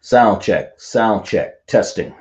sound check, testing.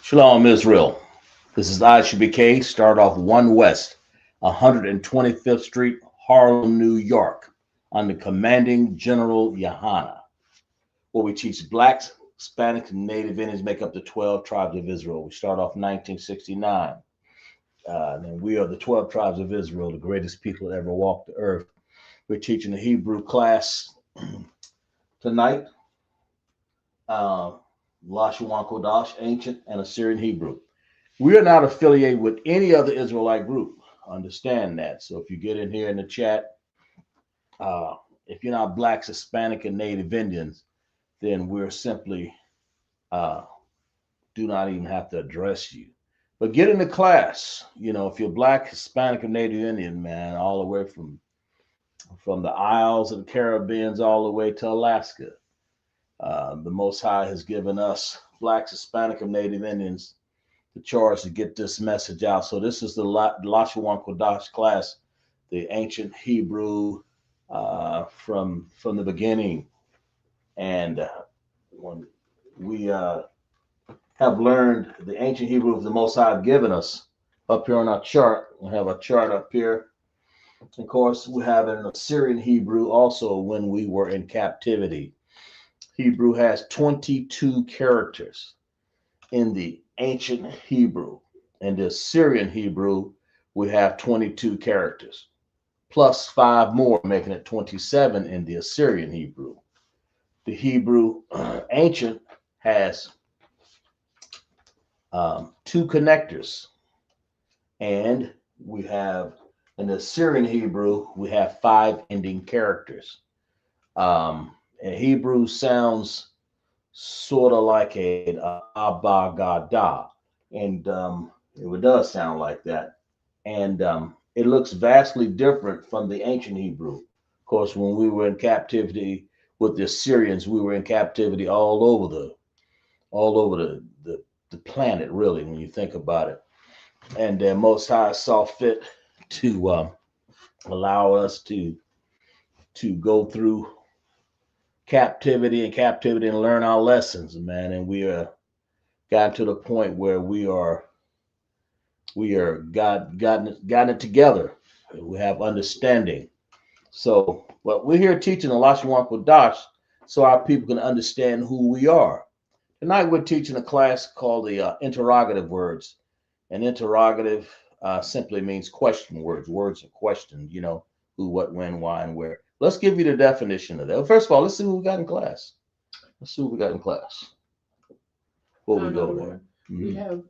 Shalom, Israel. This is ISUPK. Start off 1 West, 125th Street, Harlem, New York, under Commanding General Yahanna, where we teach blacks, Hispanics, and Native Indians make up the 12 tribes of Israel. We start off in 1969. And we are the 12 tribes of Israel, the greatest people that ever walked the earth. We're teaching the Hebrew class tonight. Lashawan, Qadash, Ancient, and Assyrian Hebrew. We are not affiliated with any other Israelite group. Understand that. So if you get in here in the chat, if you're not blacks, Hispanic, and Native Indians, then we're simply do not even have to address you. But get in the class. You know, if you're black, Hispanic, or Native Indian, man, all the way from the Isles of the Caribbean all the way to Alaska. The Most High has given us blacks, Hispanic, and Native Indians the charge to get this message out. So this is the Lashawan Qadash class, the ancient Hebrew from the beginning. And when we have learned the ancient Hebrew of the Most High have given us up here on our chart, we have a chart up here. Of course, we have an Assyrian Hebrew also when we were in captivity. Hebrew has 22 characters in the ancient Hebrew. In the Assyrian Hebrew, we have 22 characters, plus 5 more, making it 27 in the Assyrian Hebrew. The Hebrew ancient has 2 connectors, and we have in the Assyrian Hebrew, we have 5 ending characters. And Hebrew sounds sort of like a abagada, and it does sound like that. And it looks vastly different from the ancient Hebrew. Of course, when we were in captivity with the Assyrians, we were in captivity all over the planet, really, when you think about it. And Most High saw fit to allow us to go through captivity and learn our lessons, man. And we are gotten to the point where we are gotten it together. We have understanding. So, but we're here teaching the Lashawan Qadash so our people can understand who we are. Tonight we're teaching a class called the interrogative words. And interrogative simply means question words, words of question, you know, who, what, when, why, and where. Let's give you the definition of that. First of all, let's see who we got in class. Let's see who we got in class. Before we go there. We have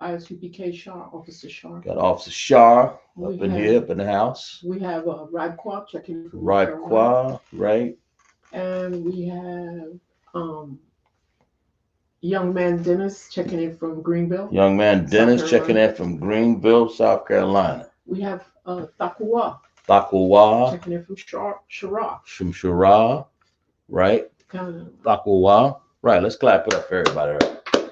ISUPK Shah, Officer Shah. Got Officer Shah up in here, up in the house. We have Radqua checking from Radqua, right. And we have Young Man Dennis checking in from Greenville. Young Man Dennis checking in from Greenville, South Carolina. We have Thakuwa. Thakuwa. Checking in from Shara. From Shara, right. Thakuwa. Right, let's clap it up for everybody. Right.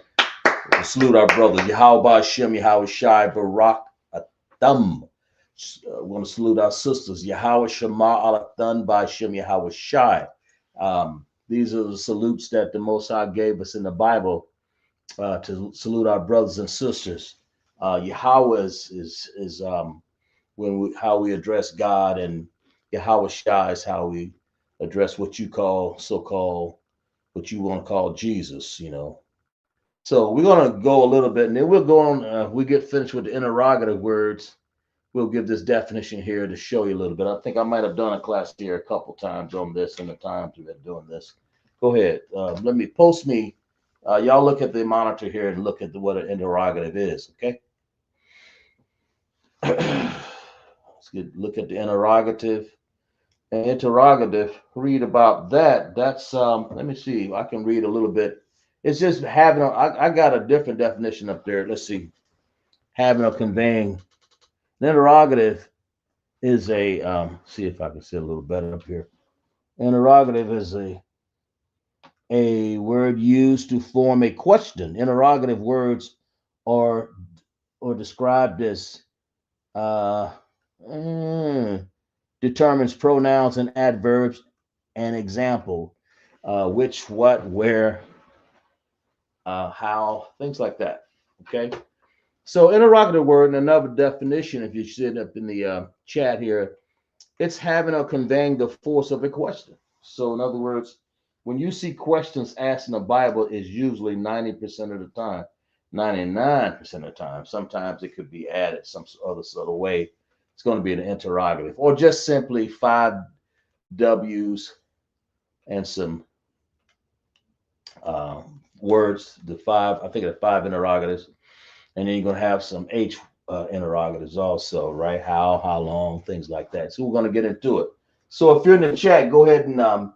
We'll salute our brothers. Yahweh Hashem, Yahweh Shai, Barak Atham. We want to salute our sisters. Yahweh Shema Alathan by Hashem, Yahweh Shai. These are the salutes that the Most High gave us in the Bible to salute our brothers and sisters. Yahweh is how we address God, and Yahweh Shai is how we address what you call what you want to call Jesus, you know. So we're gonna go a little bit, and then we'll go on. We get finished with the interrogative words. We'll give this definition here to show you a little bit. I think I might have done a class here a couple times on this in the times we've been doing this. Go ahead. Let me post me. Y'all look at the monitor here and look at what an interrogative is. Okay. Let's look at the interrogative. Interrogative. Read about that. That's Let me see. I can read a little bit. It's just having. I got a different definition up there. Let's see. Having or conveying. An interrogative is a see if I can see a little better up here. Interrogative is a word used to form a question. Interrogative words are or described as uh, mm, determines pronouns and adverbs and example, which, what, where, how, things like that. Okay. So interrogative word and another definition, if you sit up in the chat here, it's having or conveying the force of a question. So, in other words, when you see questions asked in the Bible, is usually 90% of the time, 99% of the time. Sometimes it could be added some other sort of way. It's going to be an interrogative, or just simply five W's and some words. The five, I think, the five interrogatives, and then you're going to have some H interrogatives also, right? How long, things like that. So we're going to get into it. So if you're in the chat, go ahead and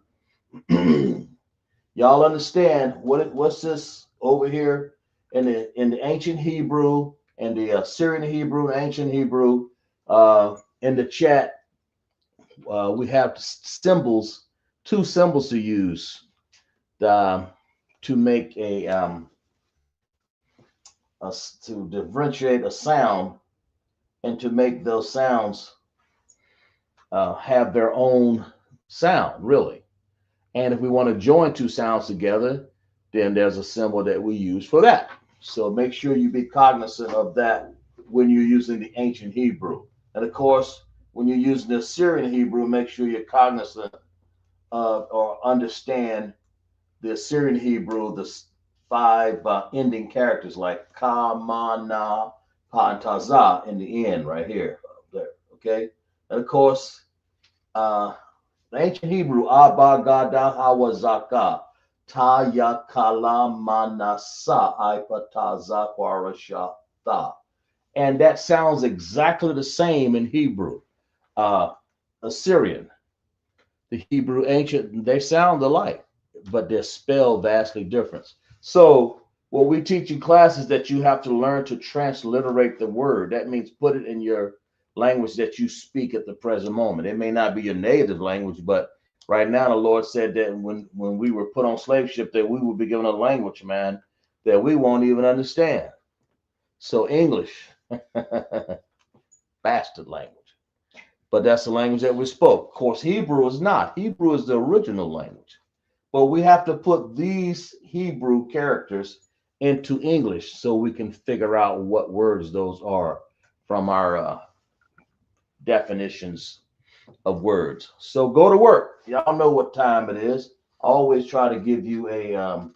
y'all understand what's this over here in the ancient Hebrew and the Syrian Hebrew, and ancient Hebrew. In the chat, we have symbols, two symbols to use to make to differentiate a sound and to make those sounds have their own sound, really. And if we want to join two sounds together, then there's a symbol that we use for that. So make sure you be cognizant of that when you're using the ancient Hebrew. And of course, when you're using the Syrian Hebrew, make sure you're cognizant of or understand the Assyrian Hebrew, the five ending characters like ka, ma, na, pa, and taza in the end, right here, there. Okay, and of course, the ancient Hebrew, Abba, Gada, Hawa, Zaka, Ta, Ya, Kala, Manasa, Ipa, Taza, Kwarasha, Ta. And that sounds exactly the same in Hebrew. Assyrian, the Hebrew ancient, they sound alike, but they're spelled vastly different. So what we teach in class is that you have to learn to transliterate the word. That means put it in your language that you speak at the present moment. It may not be your native language, but right now the Lord said that when we were put on slave ship, that we would be given a language, man, that we won't even understand. So English, bastard language. But that's the language that we spoke. Of course, Hebrew is not. Hebrew is the original language. But we have to put these Hebrew characters into English so we can figure out what words those are from our definitions of words. So go to work. Y'all know what time it is. I always try to give you an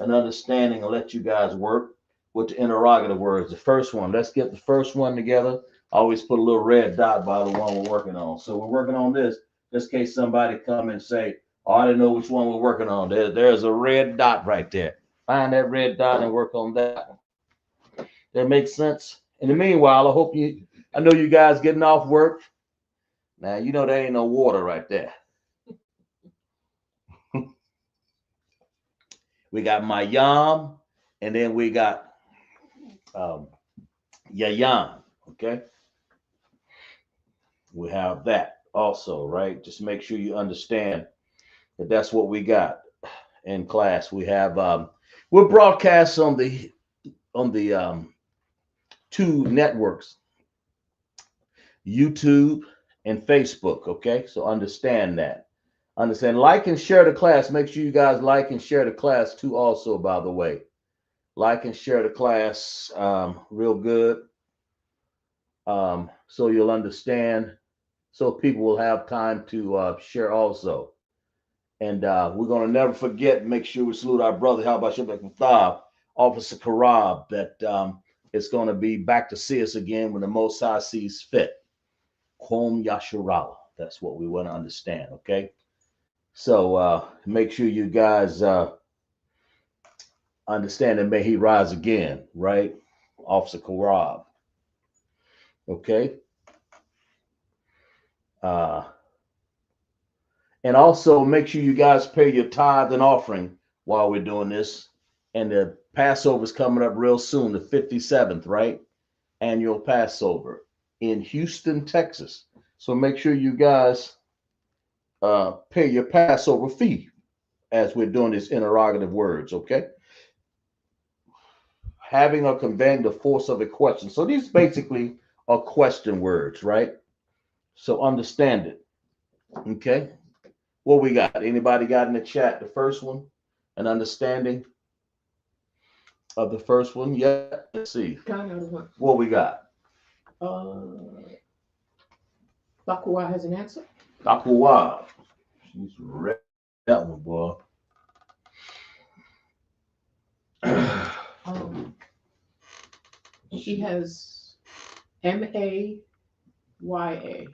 understanding and let you guys work with the interrogative words. The first one, let's get the first one together. I always put a little red dot by the one we're working on. So we're working on this, just in case somebody come and say, oh, I didn't know which one we're working on. There's a red dot right there. Find that red dot and work on that one. That makes sense. In the meanwhile, I know you guys getting off work. Now, you know there ain't no water right there. We got my yam, and then we got um, yayan. Okay. We have that also, right? Just make sure you understand that that's what we got in class. We have we're broadcast on the two networks, YouTube and Facebook. Okay, so understand that. Understand, like and share the class. Make sure you guys like and share the class too. Also, by the way, like and share the class real good, so you'll understand. So people will have time to share also. And we're going to never forget, make sure we salute our brother, how about Shabbat Thab, Officer Karab, that it's going to be back to see us again when the Most High sees fit. Kwom Yasharala. That's what we want to understand, okay? So make sure you guys understand that may he rise again, right? Officer Karab, okay? Uh, and also make sure you guys pay your tithe and offering while we're doing this. And the Passover is coming up real soon, the 57th, right? Annual Passover in Houston, Texas. So make sure you guys pay your Passover fee as we're doing these interrogative words, okay? Having or conveying the force of a question. So these basically are question words, right? So understand it, okay? What we got? Anybody got in the chat the first one? An understanding of the first one? Yeah, let's see. What we got? Bakua has an answer. Bakua. She's read that one, boy. She has Maya.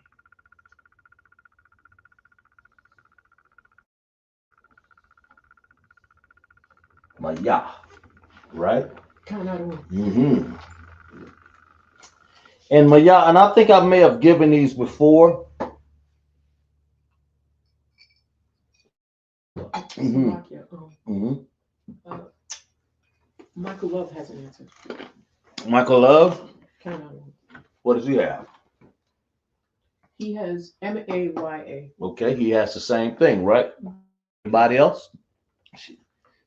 Maya, right? Mm-hmm. And Maya, and I think I may have given these before. Michael Love has an answer. Michael Love? What does he have? He has Maya. Okay, he has the same thing, right? Anybody else?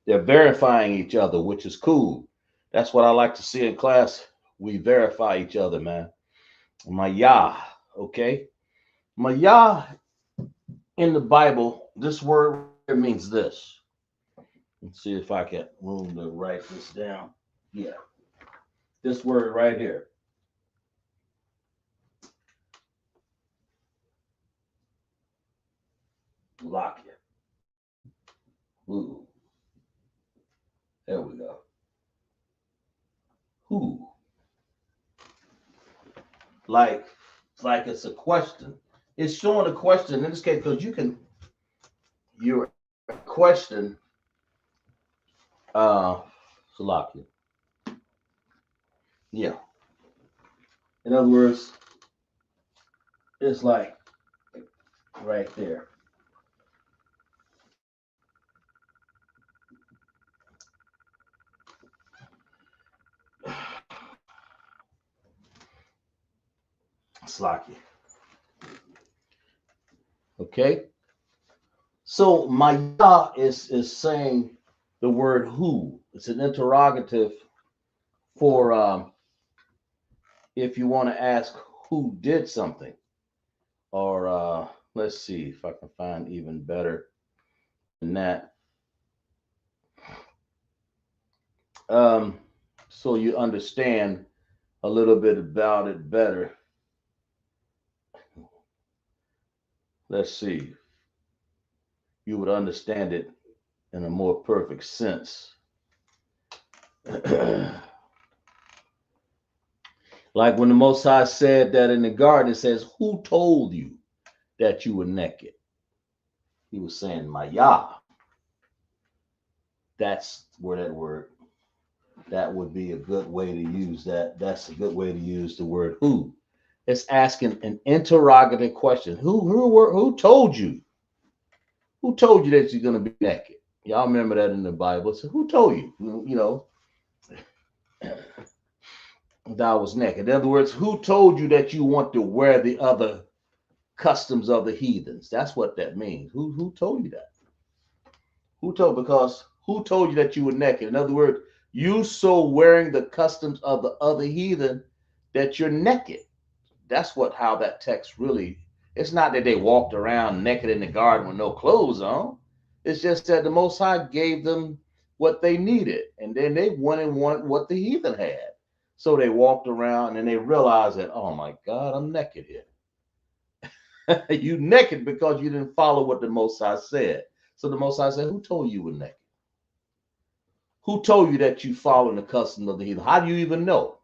They're verifying each other, which is cool. That's what I like to see in class. We verify each other, man. Maya, okay? Maya in the Bible, this word means this. Let's see if I can room to write this down. Yeah. This word right here. Lock it. Ooh. There we go. Who? Like it's a question. It's showing a question in this case because your question, Salakia. Yeah. In other words, it's like right there. Slacky. Okay. So Maya is saying the word who. It's an interrogative for if you want to ask who did something. Or let's see if I can find even better than that. So you understand a little bit about it better. Let's see. You would understand it in a more perfect sense. Like when the Most High said that in the garden, it says, who told you that you were naked? He was saying, Maya. That's where that word, that would be a good way to use that. That's a good way to use the word who. It's asking an interrogative question. Who told you? Who told you that you're going to be naked? Y'all remember that in the Bible. So who told you? You know, thou was naked. In other words, who told you that you want to wear the other customs of the heathens? That's what that means. Who told you that? Who told? Because who told you that you were naked? In other words, you so wearing the customs of the other heathen that you're naked. That's what how that text really. It's not that they walked around naked in the garden with no clothes on. It's just that the Most High gave them what they needed, and then they went and wanted what the heathen had. So they walked around and they realized that, oh my God, I'm naked here. You naked because you didn't follow what the Most High said. So the Most High said, who told you were naked? Who told you that you following the customs of the heathen? How do you even know?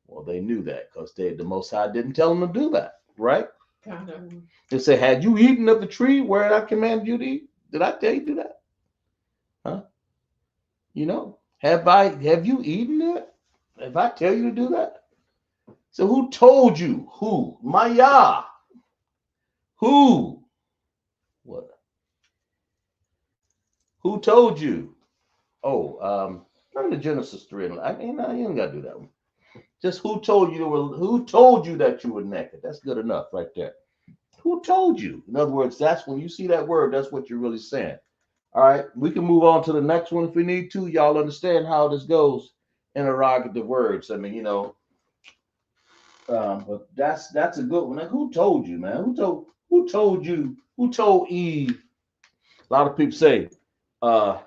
Well, they knew that because the Most High didn't tell them to do that, right? Kind of. They say, had you eaten of the tree where I commanded you to eat? Did I tell you to do that? Huh? You know, have you eaten it? If I tell you to do that? So who told you? Who? Maya. Who? What? Who told you? Oh, turn to Genesis 3. I mean, no, you ain't got to do that one. Just who told you that you were naked? That's good enough right there. Who told you? In other words, that's when you see that word, that's what you're really saying. All right, we can move on to the next one if we need to. Y'all understand how this goes. Interrogative words. I mean, but that's a good one. Like, who told you, man? Who told you? Who told Eve? A lot of people say uh,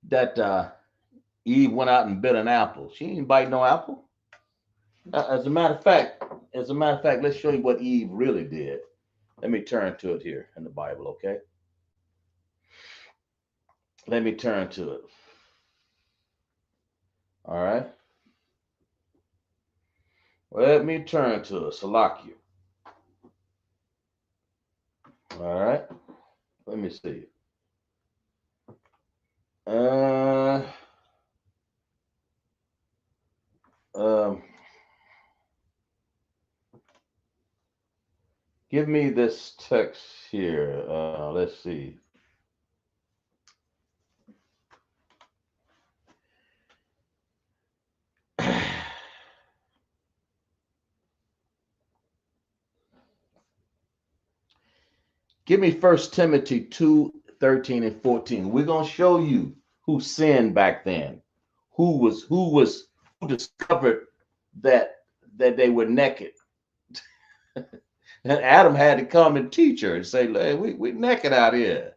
that Eve went out and bit an apple. She didn't bite no apple. As a matter of fact, let's show you what Eve really did. Let me turn to it here in the Bible, okay? Let me turn to it. All right. Let me turn to it. Salakia. All right. Let me see. Uh, um, give me this text here. Let's see. Give me First Timothy 2:13 and 14. We're gonna show you who sinned back then, who discovered that they were naked. And Adam had to come and teach her and say, hey, we naked out here.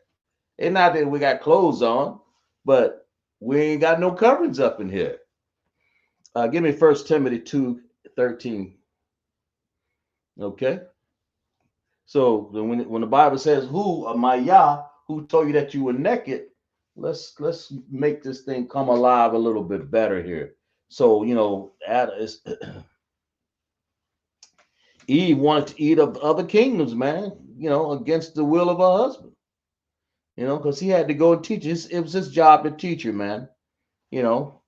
It's not that we got clothes on, but we ain't got no coverings up in here. Give me First Timothy 2:13. Okay. So when the Bible says, "Who, Maya, who told you that you were naked?" Let's make this thing come alive a little bit better here. So Eve wanted to eat of other kingdoms, man. Against the will of her husband. Because he had to go and teach. It was his job to teach her, man. You know,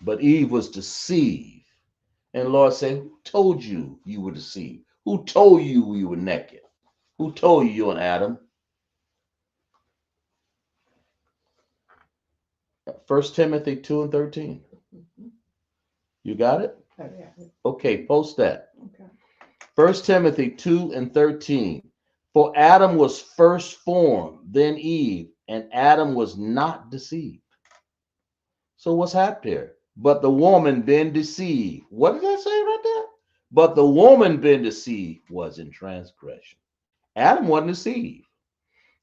but Eve was deceived. And the Lord said, who told you you were deceived? Who told you you were naked? Who told you and Adam? First Timothy 2:13. Mhm. You got it? Oh, yeah. Okay, post that. Okay. First Timothy 2:13. For Adam was first formed, then Eve, and Adam was not deceived. So what's happened here? But the woman been deceived. What did that say right there? But the woman been deceived was in transgression. Adam wasn't deceived.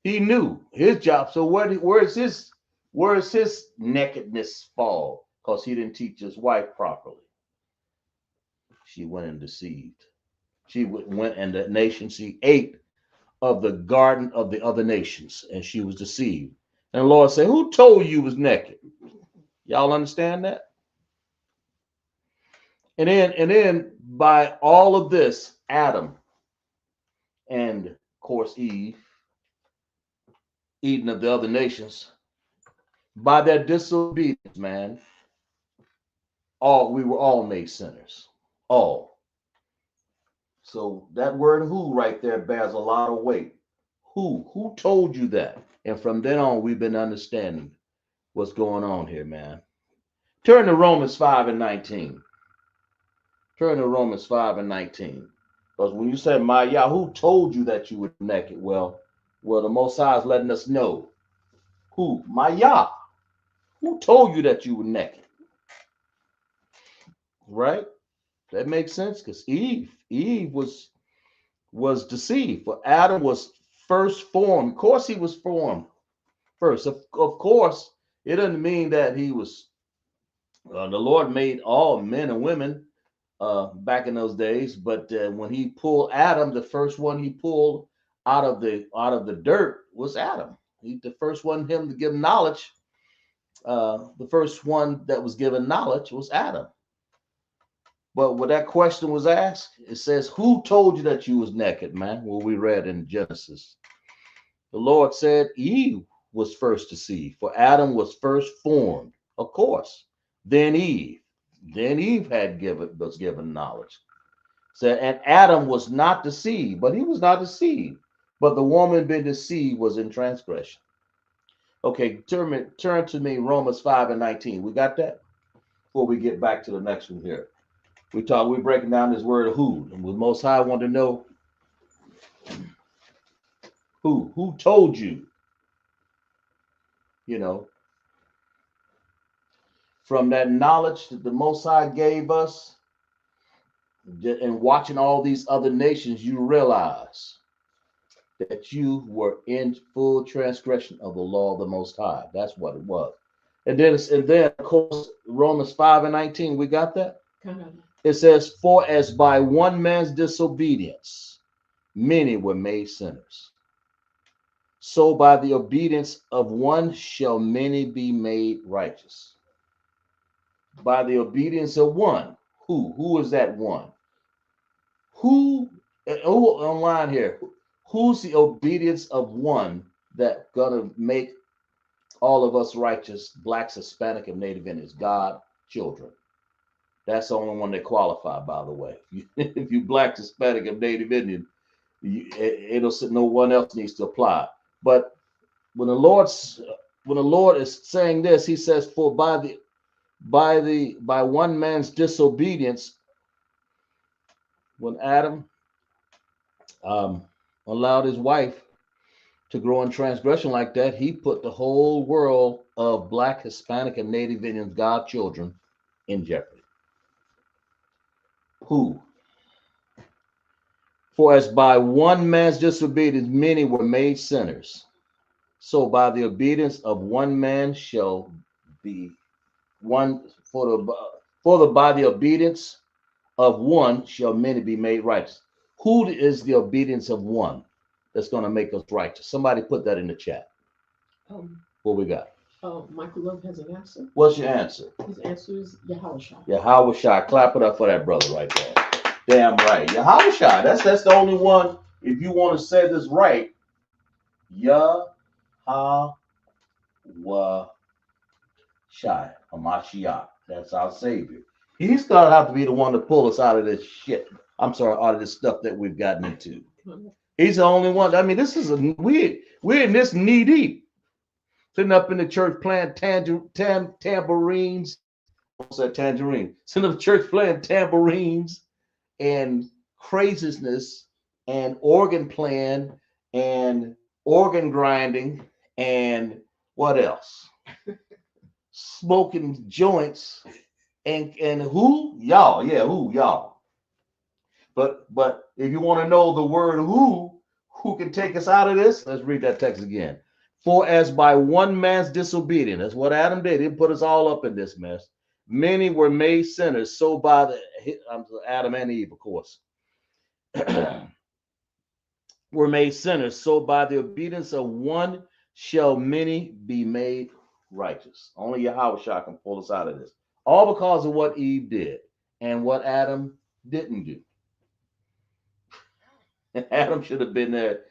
He knew his job. So where's his nakedness fall? Because he didn't teach his wife properly. She went and deceived. She went and the nation, she ate of the garden of the other nations, and she was deceived. And the Lord said, who told you was naked? Y'all understand that? And then by all of this, Adam and of course Eve, eating of the other nations, by their disobedience, man, we were all made sinners. All. So that word who right there bears a lot of weight. Who told you that? And from then on, we've been understanding what's going on here, man. Turn to Romans 5:19. Turn to Romans 5:19. Because when you say, my Yah, who told you that you were naked? Well, the Most High is letting us know. Who? My Yah. Who told you that you were naked? Right? That makes sense because Eve was deceived. For Adam was first formed. Of course, he was formed first. Of course, it doesn't mean that he was. The Lord made all men and women back in those days, but when he pulled Adam, the first one he pulled out of the dirt was Adam. The first one him to give knowledge. The first one that was given knowledge was Adam. But when that question was asked, it says, "Who told you that you was naked, man?" Well, we read in Genesis. The Lord said Eve was first to see, for Adam was first formed, of course. Then Eve. Then Eve was given knowledge. Said, and Adam was not deceived, but he was not deceived. But the woman being deceived was in transgression. Okay, turn to me, Romans 5 and 19. We got that? Before we get back to the next one here. We're breaking down this word who. And the Most High want to know who. Who told you, you know, from that knowledge that the Most High gave us, and watching all these other nations, you realize that you were in full transgression of the law of the Most High. That's what it was. And then of course, Romans 5 and 19, we got that? It says, "For as by one man's disobedience many were made sinners, so by the obedience of one shall many be made righteous." By the obedience of one. Who is that one? Who online here? Who's the obedience of one that gonna make all of us righteous? Blacks, Hispanic, and Native Indians, God, children. That's the only one that qualify, by the way. If you Black, Hispanic, and Native Indian, no one else needs to apply. But when the Lord is saying this, He says, "For by one man's disobedience, when Adam allowed his wife to grow in transgression like that, he put the whole world of Black, Hispanic, and Native Indians, God children, in jeopardy." Who? "For as by one man's disobedience many were made sinners, so by the obedience of one man shall be one by the obedience of one shall many be made righteous." Who is the obedience of one that's going to make us righteous? Somebody put that in the chat. What we got? Michael Love has an answer. What's your answer? His answer is Yahawashi. Yahawashi. Clap it up for that brother right there. Damn right. Yahawashi. That's the only one. If you want to say this right, Yahawashi, Hamashiach. That's our Savior. He's gonna have to be the one to pull us out of this shit. I'm sorry, out of this stuff that we've gotten into. He's the only one. I mean, this is we're in this knee deep. Sitting up in the church playing tambourines. What's that tangerine? Sitting up in the church playing tambourines and craziness and organ playing and organ grinding and what else? Smoking joints and who? Y'all. Yeah, who? Y'all. But if you want to know the word who can take us out of this, let's read that text again. "For as by one man's disobedience," that's what Adam did. He put us all up in this mess. "Many were made sinners, so by Adam and Eve, of course, were made sinners, so by the obedience of one shall many be made righteous." Only Yahweh can pull us out of this. All because of what Eve did and what Adam didn't do. And Adam should have been there.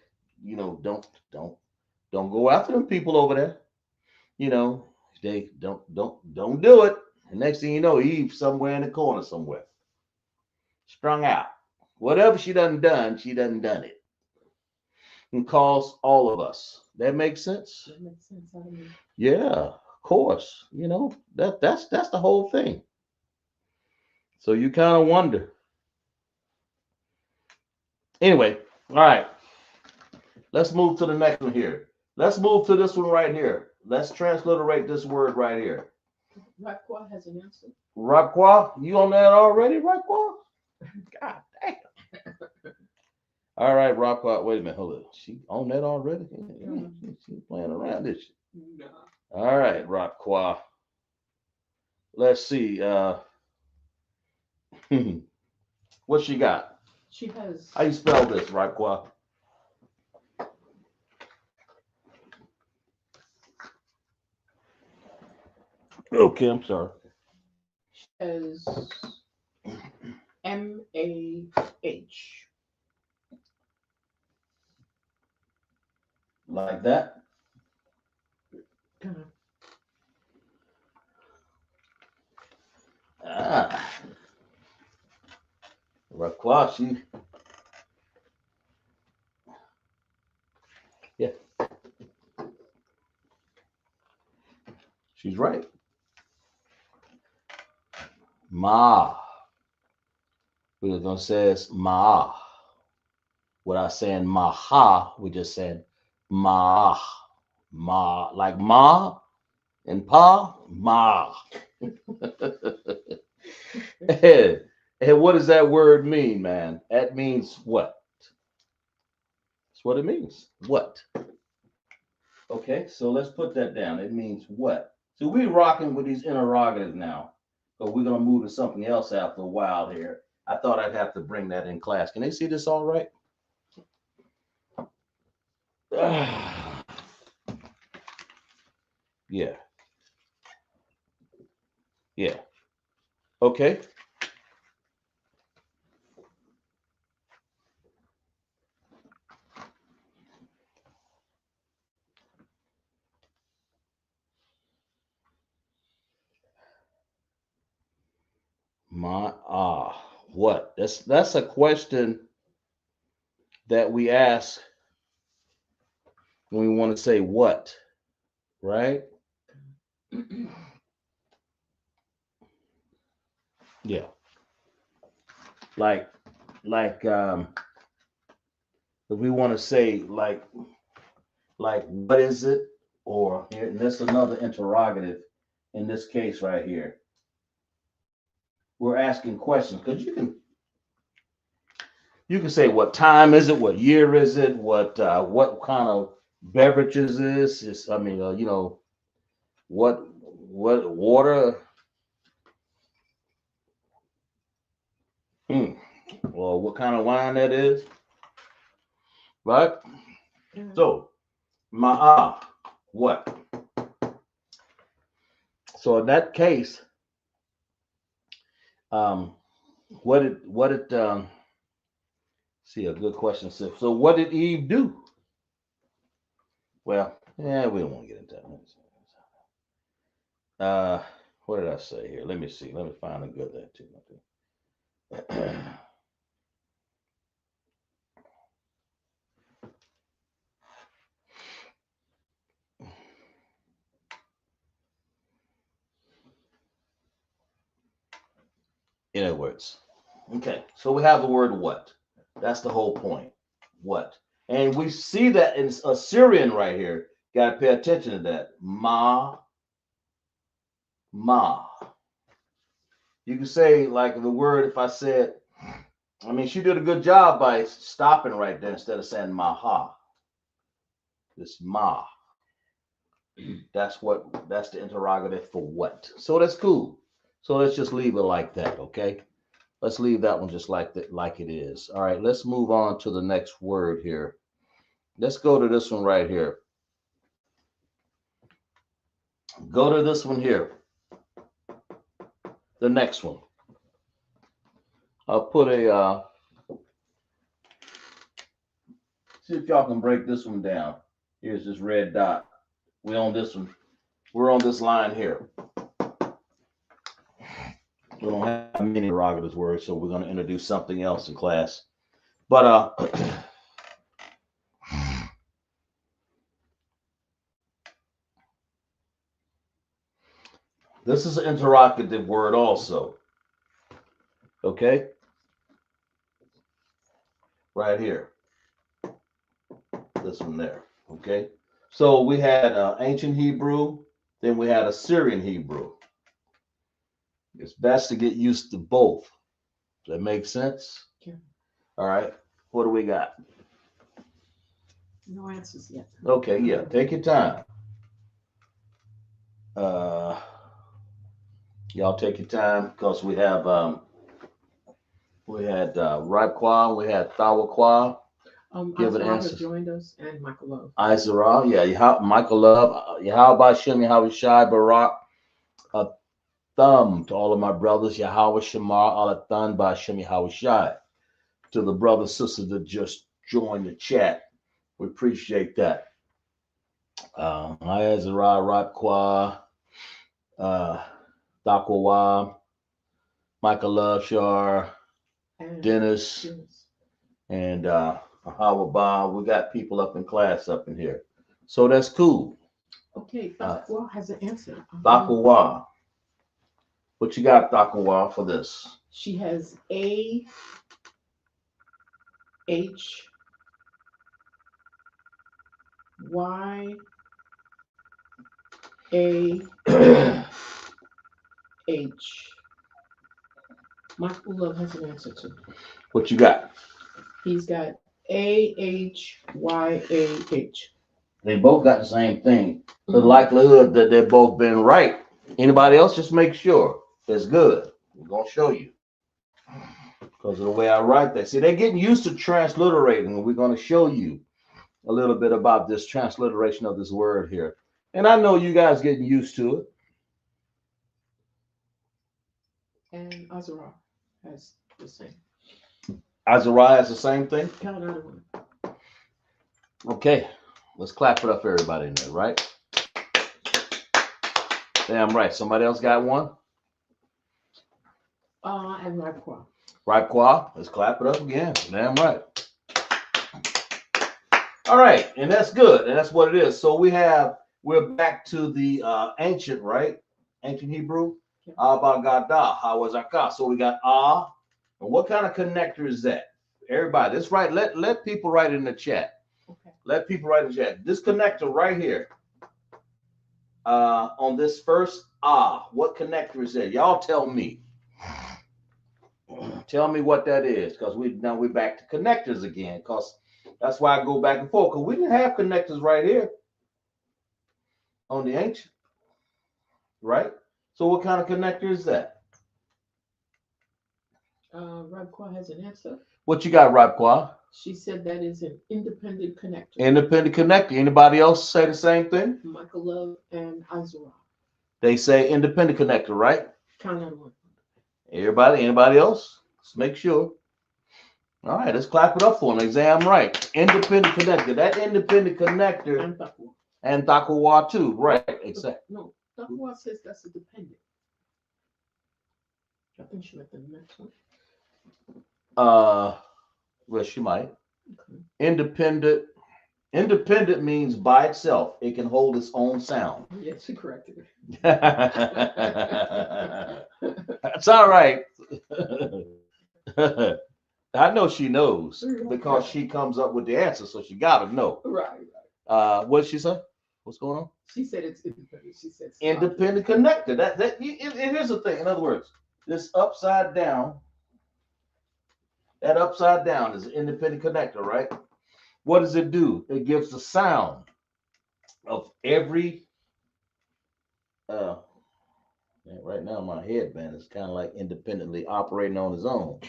Don't go after them people over there. They don't do it. And next thing you know, Eve somewhere in the corner somewhere, strung out. Whatever she done it, and cause all of us. That makes sense. That makes sense. Yeah, of course. That's the whole thing. So you kind of wonder. Anyway, all right. Let's move to the next one here. Let's move to this one right here. Let's transliterate this word right here. Rakwa has an answer. Rakwa, you on that already, Rakwa? God damn. All right, Rakwa. Wait a minute, hold on. She on that already? She's playing around, is she? No. All right, Rakwa. Let's see. What she got? She has. How you spell this, Rakwa? Okay, I'm sorry. Says MAH. Like that. Kind Ah, Rakwashi. Yeah, she's right. Ma. We're gonna say it's ma. Without saying maha, we just said ma. Ma. Like ma and pa, ma. and, and what does that word mean, man? That means what? That's what it means. What? Okay, so let's put that down. It means what? So we rocking with these interrogatives now, but we're gonna move to something else after a while here. I thought I'd have to bring that in class. Can they see this all right? Yeah, yeah. Okay. My what? That's a question that we ask when we want to say what, right? of. Yeah. Like like if we want to say like what is it? Or here, and this is another interrogative in this case right here. We're asking questions because you can say what time is it, what year is it, what kind of beverages is this? I mean, what water, hmm, or what kind of wine that is, right? Yeah. So what? So in that case, um, what did see a good question. So what did Eve do? Well, yeah, we don't want to get into that. What did I say here? Let me see. Let me find a good that too. Okay. In other words, okay. So we have the word what. That's the whole point. What? And we see that in Assyrian right here. Got to pay attention to that. Ma. You can say like the word. If I said, I mean, she did a good job by stopping right there instead of saying maha. This ma. That's the interrogative for what. So that's cool. So let's just leave it like that, okay? Let's leave that one just like it is. All right, let's move on to the next word here. Let's go to this one right here. Go to this one here. The next one. I'll put a see if y'all can break this one down. Here's this red dot. We on this one. We're on this line here. We don't have many interrogative words, so we're going to introduce something else in class. But this is an interrogative word also. Okay? Right here. This one there. Okay? So we had ancient Hebrew, then we had Assyrian Hebrew. It's best to get used to both. Does that make sense? Yeah. All right. What do we got? No answers yet. Okay, yeah. Take your time. Uh, y'all take your time because we had Raquan, we had Thawakwa. Give an Azra answer. has joined us, and Michael Love. Isra, yeah, Michael Love, Yahweh Shem, Yahweh Shai, Barak, thumb to all of my brothers. Yahweh Shamar Alathan by Shem Yahweh Shai. To the brothers, sisters that just joined the chat. We appreciate that. Ayazara Rapqua, uh, Dakwa, Michael Loveshar, And Dennis, yes. and Howard. We got people up in class up in here. So that's cool. Okay, Bakwa has an answer. Dakwa. What you got, Dakwa, for this? She has AHYAH. Michael Love has an answer too. What you got? He's got AHYAH. They both got the same thing. The Mhm. likelihood that they've both been right. Anybody else, just make sure it's good. We're gonna show you because of the way I write that. See, they're getting used to transliterating, and we're gonna show you a little bit about this transliteration of this word here. And I know you guys getting used to it. And Azara has the same. Azariah is the same thing. Count another one. Okay, let's clap it up for everybody in there, right? Damn right. Somebody else got one? And Rakwa. Right, Qua. Let's clap it up again. Damn right. All right, and that's good, and that's what it is. So we're back to the ancient, right? Ancient Hebrew. Yeah. Abagada, Hawazaka. So we got and what kind of connector is that? Everybody, let's write. Let people write in the chat. Okay. Let people write in the chat. This connector right here, on this first what connector is that? Y'all tell me. Tell me what that is, because we're back to connectors again, because that's why I go back and forth, because we didn't have connectors right here on the ancient, right? So what kind of connector is that? Rakwa has an answer. What you got, Rapqua? She said that is an independent connector. Independent connector. Anybody else say the same thing? Michael Love and Azura. They say independent connector, right? Count another one. Anybody else? Let's make sure. All right, let's clap it up for them. Exam right. Independent connector. That independent connector. And Bakwa. And Takawa too. Right, exactly. No, Bakwa says that's a dependent. I think she went to the next one. Well, she might. Okay. Independent. Independent means by itself. It can hold its own sound. Yes, she corrected it. That's all right. I know she knows because she comes up with the answer, so she gotta know. Right. What did she say? What's going on? She said it's independent. She said independent connector. Here's the thing. In other words, this upside down. That upside down is an independent connector, right? What does it do? It gives the sound of every. Right now, my headband is kind of like independently operating on its own.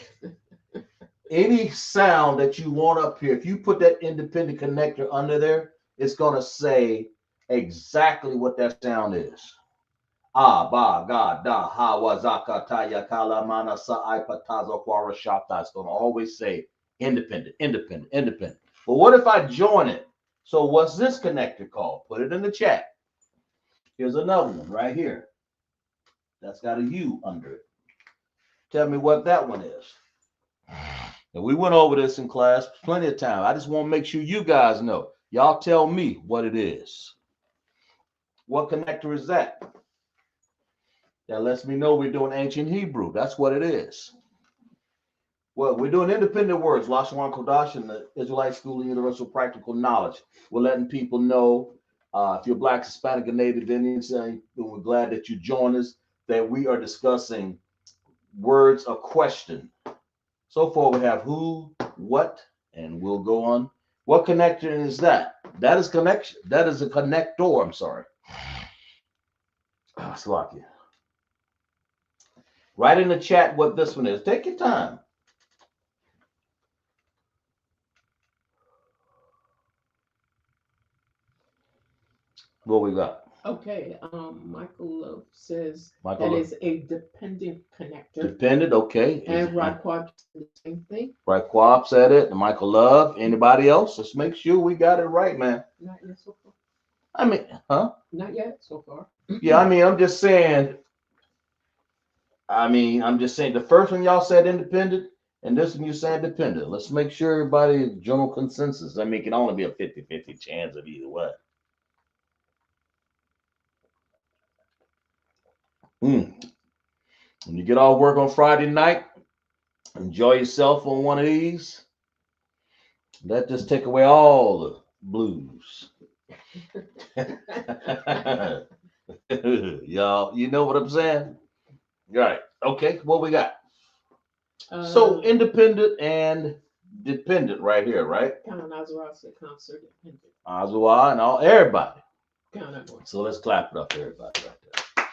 Any sound that you want up here, if you put that independent connector under there, it's going to say exactly what that sound is. Ba, ga, da, ha, wa, za, ka, ta, ya, ka, la, ma, na, sa, I, pa, ta, za, kwa, ra, sha, ta. It's going to always say independent, independent, independent. But what if I join it? So what's this connector called? Put it in the chat. Here's another one right here. That's got a U under it. Tell me what that one is. And we went over this in class plenty of time. I just want to make sure you guys know. Y'all tell me what it is. What connector is that? That lets me know we're doing ancient Hebrew. That's what it is. Well, we're doing independent words, Lashawan, Qadash, and the Israelite School of Universal Practical Knowledge. We're letting people know, if you're Black, Hispanic, and Native Indians, we're glad that you joined us, that we are discussing words of question. So far, we have who, what, and we'll go on. What connection is that? That is connection. That is a connector. I'm sorry. Slovakia. Write in the chat what this one is. Take your time. What we got? Okay, Michael Love says Michael, that look. is a dependent connector, Dependent, okay. Is and Raquel said the same thing. right? Quab said it. Michael Love. Anybody else? Let's make sure we got it right, man. Not yet so far. I mean, huh? Not yet so far. Yeah, I mean, I'm just saying. I'm just saying. The first one y'all said independent, and this one you said dependent. Let's make sure everybody general consensus. I mean, it can only be a 50-50 chance of either way. Mm. When you get off work on Friday night, enjoy yourself on one of these. That just take away all the blues. Y'all, you know what I'm saying? Right. Okay, what we got? So uh, independent and dependent right here, right? Count Nazareth said concert dependent. Azua and all everybody. Count that one. So let's clap it up for everybody right there.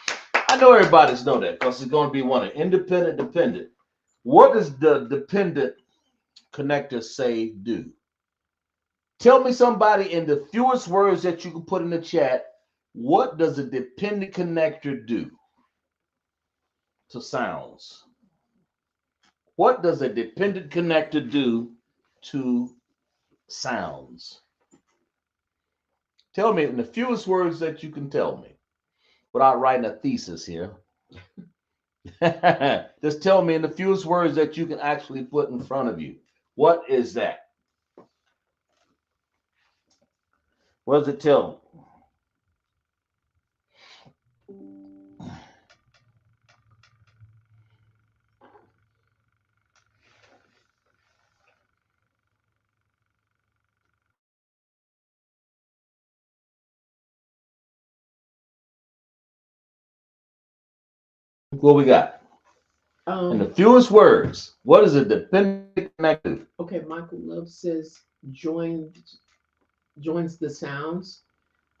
I know everybody's know that because it's going to be one of independent, dependent. What does the dependent connector say do? Tell me somebody in the fewest words that you can put in the chat. What does a dependent connector do to sounds? What does a dependent connector do to sounds? Tell me in the fewest words that you can tell me without writing a thesis here. Just tell me in the fewest words that you can actually put in front of you. What is that? What does it tell me? What we got? In the Um, fewest words, what is a dependent connector? okay, Michael Love says joins the sounds.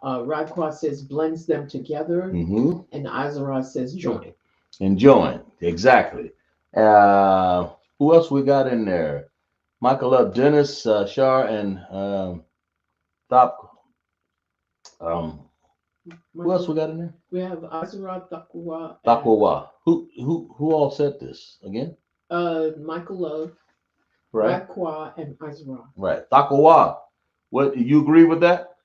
Raquel says blends them together, Mm-hmm. and Azara says join. Enjoying. Exactly. Who else we got in there? Michael Up, Dennis, Shar, and Top. Um, who else we Michael, got in there? we have Azara, Takua, and Takowa. Who all said this again? Michael Love, Right. Raquel, and Azara. Right. Takowa. What you agree with that?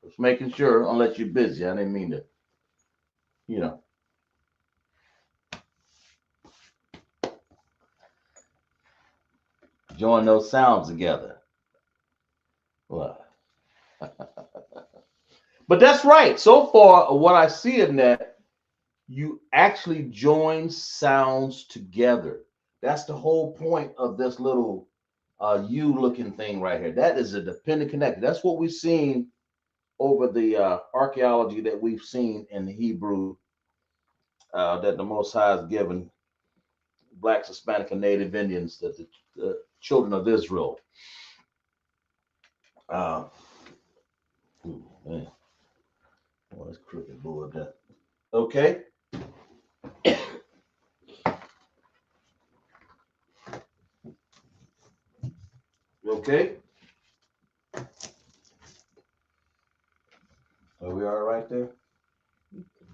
Just making sure, unless you're busy. I didn't mean to, you know, join those sounds together. Well, but that's right. So far, what I see in that, you actually join sounds together. That's the whole point of this little U looking thing right here. That is a dependent connector. That's what we've seen over the archaeology that we've seen in the Hebrew that the Most High has given blacks, Hispanic, and Native Indians, that the children of Israel. Uh, man, well, that's crooked board there. Okay, okay. Are we all right there?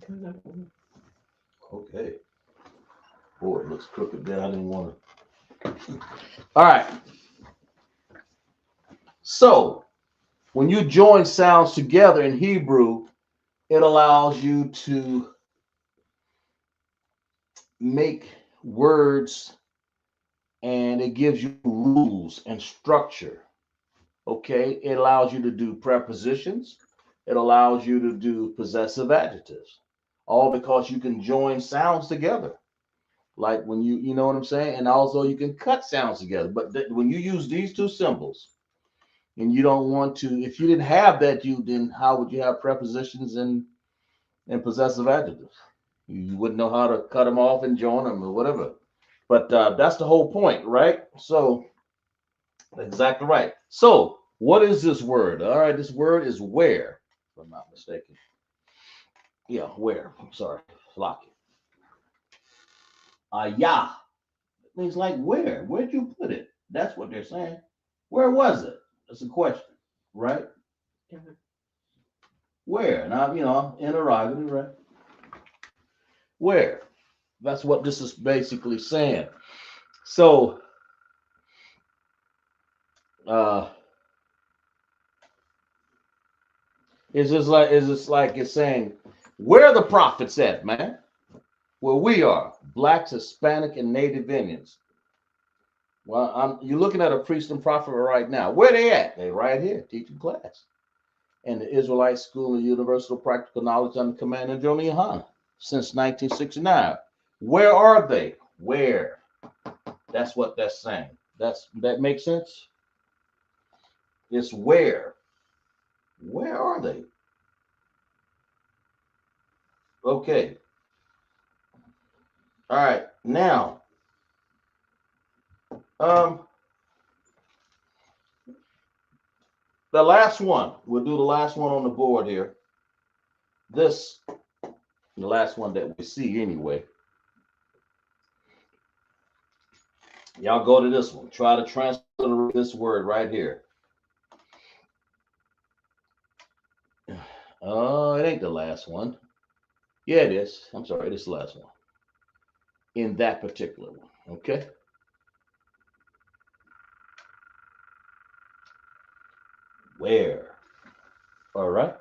Count that one. Okay. Boy, it looks crooked there. I didn't want to. All right. So when you join sounds together in Hebrew, it allows you to make words and it gives you rules and structure. Okay. It allows you to do prepositions, it allows you to do possessive adjectives, all because you can join sounds together. Like when you know what I'm saying? And also you can cut sounds together. But when you use these two symbols, and you don't want to, if you didn't have that, you then how would you have prepositions and possessive adjectives? You wouldn't know how to cut them off and join them or whatever. But that's the whole point, right? So exactly right. So what is this word? All right, this word is where, if I'm not mistaken. Yeah, where. I'm sorry, Flocky. Yeah, it means like where? Where'd you put it? That's what they're saying. Where was it? That's a question, right? Yeah. Where? Now, interrogative, right? Where? That's what this is basically saying. So, uh, it's just like it's saying, where are the prophets at, man? Where we are, blacks, Hispanic, and Native Indians. Well, you're looking at a priest and prophet right now. Where they at? They right here teaching class. And the Israelite School of Universal Practical Knowledge under command of Johnny Yahanna since 1969. Where are they? Where? That's what that's saying. That makes sense? It's where. Where are they? Okay. All right. Now, um, the last one. We'll do the last one on the board here. This, the last one that we see anyway. Y'all go to this one. Try to translate this word right here. Oh, it ain't the last one. Yeah, it is. I'm sorry, this is the last one. In that particular one. Okay. Where? All right.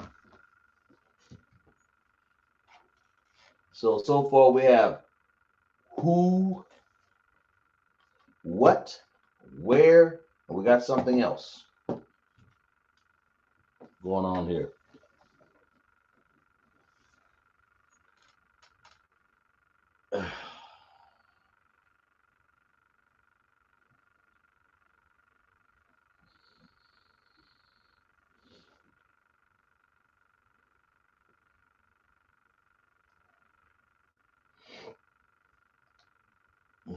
So far we have who, what, where, and we got something else going on here.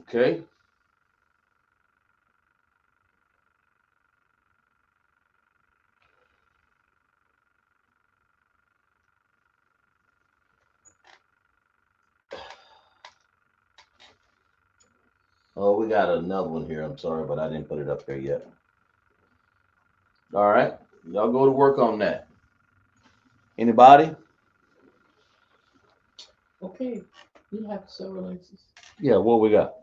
Okay. Oh, we got another one here. I'm sorry, but I didn't put it up there yet. All right. Y'all go to work on that. Anybody? Okay, we have several answers. Yeah, what we got?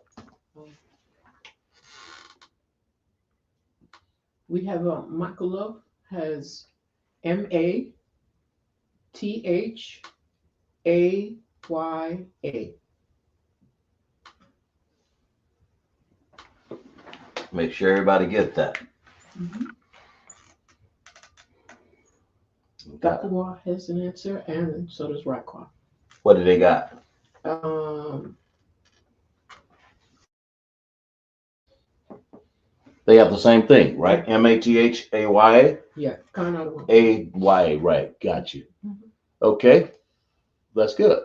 We have Michael Love has Mathaya. Make sure everybody get that. Mm-hmm. Got Gakwa has an answer, and so does Raquel. What do they got? Um, They have the same thing, right? Mathaya. yeah, kind of. A-Y, right. Got you. Mm-hmm. Okay. That's good.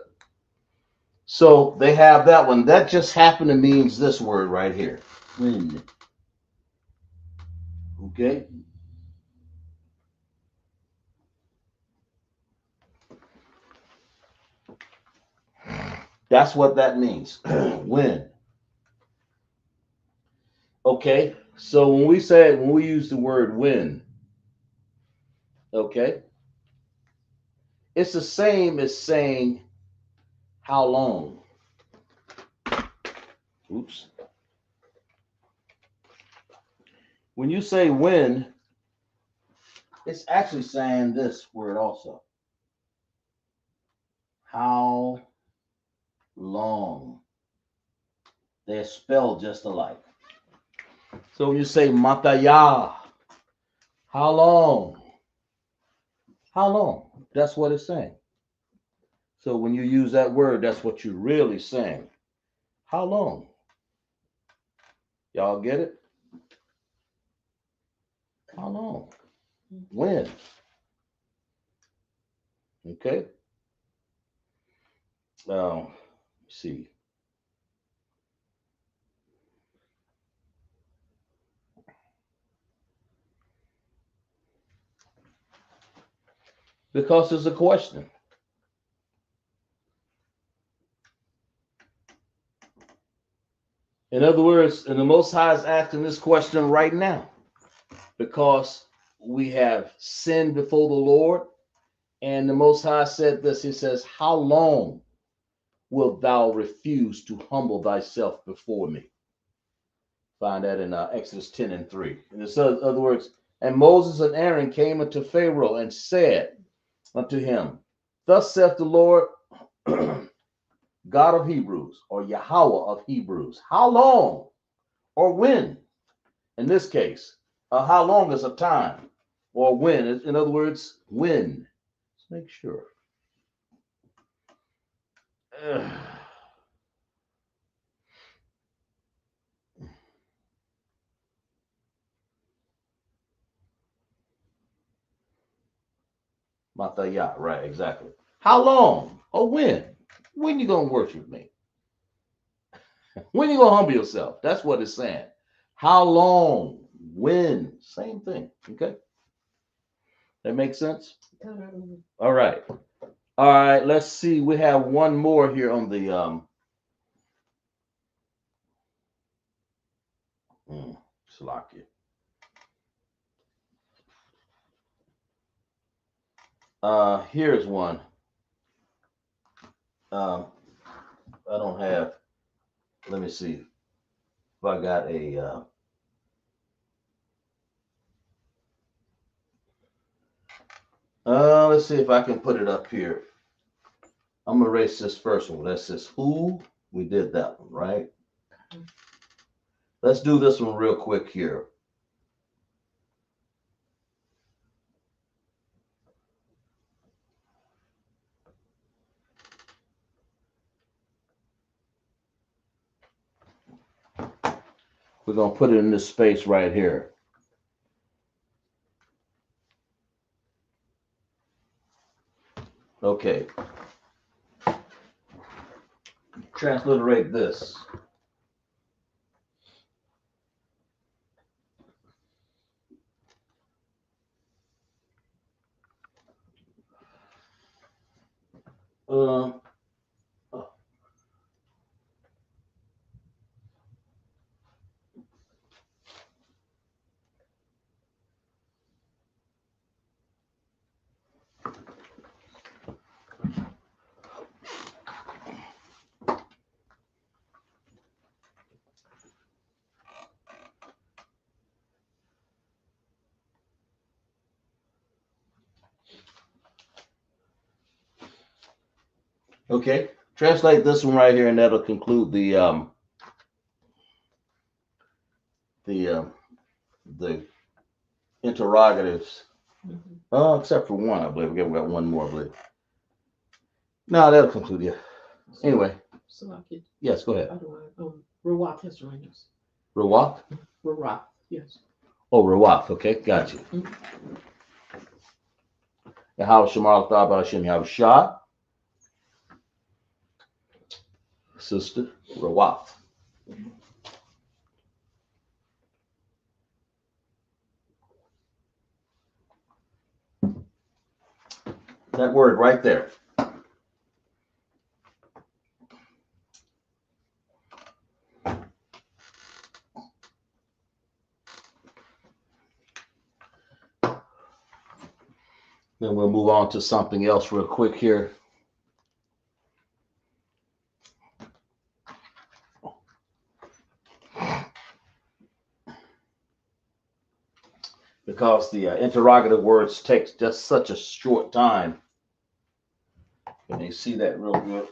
So they have that one. That just happened to means this word right here. When. Okay. That's what that means. When. Okay. So when we use the word when, okay, it's the same as saying how long. Oops. When you say when, it's actually saying this word also. How long. They're spelled just alike. So when you say mataya, how long? How long? That's what it's saying. So when you use that word, that's what you're really saying. How long? Y'all get it? How long? When? Okay. Let's see. Because it's a question. In other words, and the Most High is asking this question right now because we have sinned before the Lord And the Most High said this. He says, how long wilt thou refuse to humble thyself before me? Find that in Exodus 10 and 3. In other words, and Moses and Aaron came unto Pharaoh and said unto him, thus saith the Lord, God of Hebrews, or Yahweh of Hebrews, how long or when? In this case, how long is a time or when? In other words, when. Let's make sure. Mataya, right, exactly. How long or when? When you gonna worship me? When you gonna humble yourself? That's what it's saying. How long? When? Same thing. Okay. That makes sense? All right. All right. Let's see. We have one more here on the Slovakia. Here's one. I don't have. Let me see if I got a. Let's see if I can put it up here. I'm gonna erase this first one. That says who. We did that one, right? Let's do this one real quick here. We're gonna put it in this space right here. Okay. Transliterate this. Uh, okay. Translate this one right here, and that'll conclude the the interrogatives. Except for one, I believe. We got one more, I believe. No, that'll conclude. Yeah. Anyway. Yes, go ahead. Rawat has joined us. Rawat? Rawat, yes. Oh, Rawat. Okay, got you. And how Shamar thought about Hashem? How Shah? Sister Rawat. That word right there. Then we'll move on to something else real quick here. Because the interrogative words takes just such a short time. And you see that real good.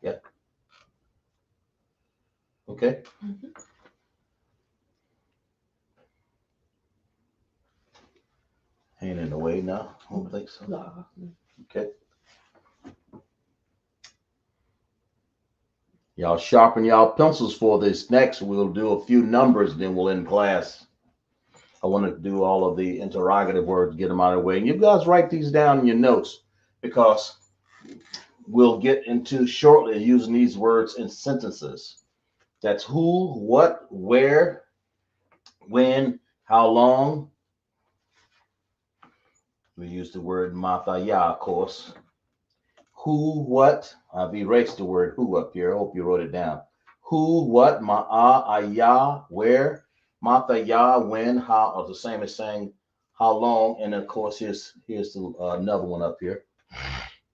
Yeah. Okay. Ain't in the way now. I don't think so. No. Okay. Y'all sharpen y'all pencils for this. Next, we'll do a few numbers, then we'll end class. I want to do all of the interrogative words, get them out of the way. And you guys write these down in your notes because we'll get into shortly using these words in sentences. That's who, what, where, when, how long. We use the word mataya, of course. Who, what. I've erased the word who up here. I hope you wrote it down. who, what, ma'ah, ayah, where, matayah, when, how, are the same as saying how long. And of course, here's another one up here.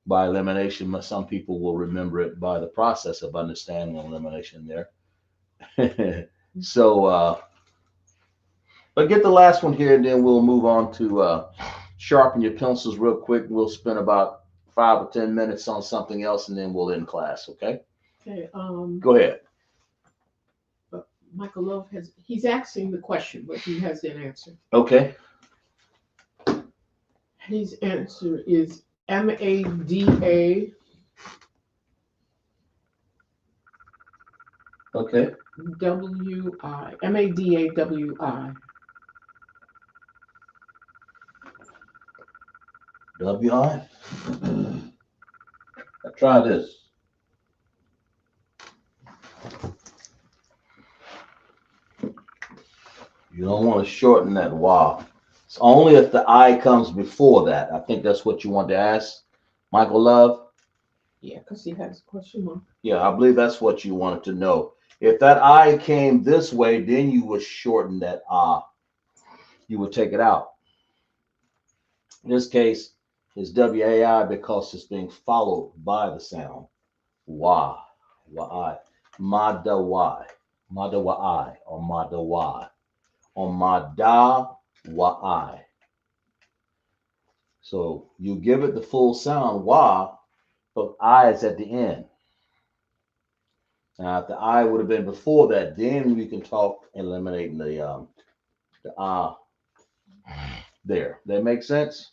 By elimination, some people will remember it by the process of understanding elimination there. So, but get the last one here, and then we'll move on to sharpen your pencils real quick. We'll spend about 5 or 10 minutes on something else, and then we'll end class. Okay? Okay. Go ahead. Michael Love he's asking the question, but he has an answer. Okay. His answer is MADA. Okay. WI. MADAWI. WI. Try this. You don't want to shorten that wow. It's only if the I comes before that. I think that's what you want to ask, Michael Love. Yeah, because he has a question mark. Yeah, I believe that's what you wanted to know. If that I came this way, then you would shorten that ah. You would take it out. In this case, it's WAI because it's being followed by the sound. Wa. Wa. Mada wa. Mada wa I. Or mada wa. Or mada wa I. So you give it the full sound wa, but I is at the end. Now, if the I would have been before that, then we can talk eliminating the ah there. That makes sense?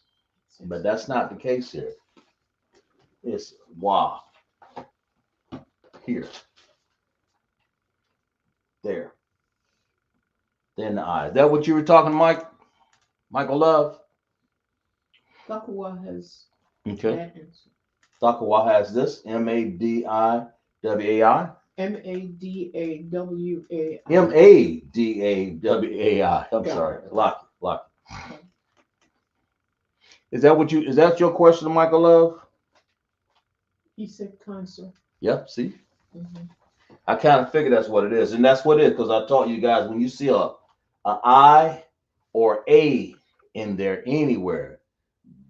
But that's not the case here. It's wa here, there, then the I. Is that what you were talking, Mike? Michael Love? Takawa has Okay. that answer. Takawa has this MADIWAI. MADAWAI. MADAWAI. I'm sorry. Lock. Okay. Is that your question, Michael Love? He said cancer. Yep, see? Mm-hmm. I kind of figured that's what it is. And that's what it is, because I taught you guys when you see a I or a in there anywhere,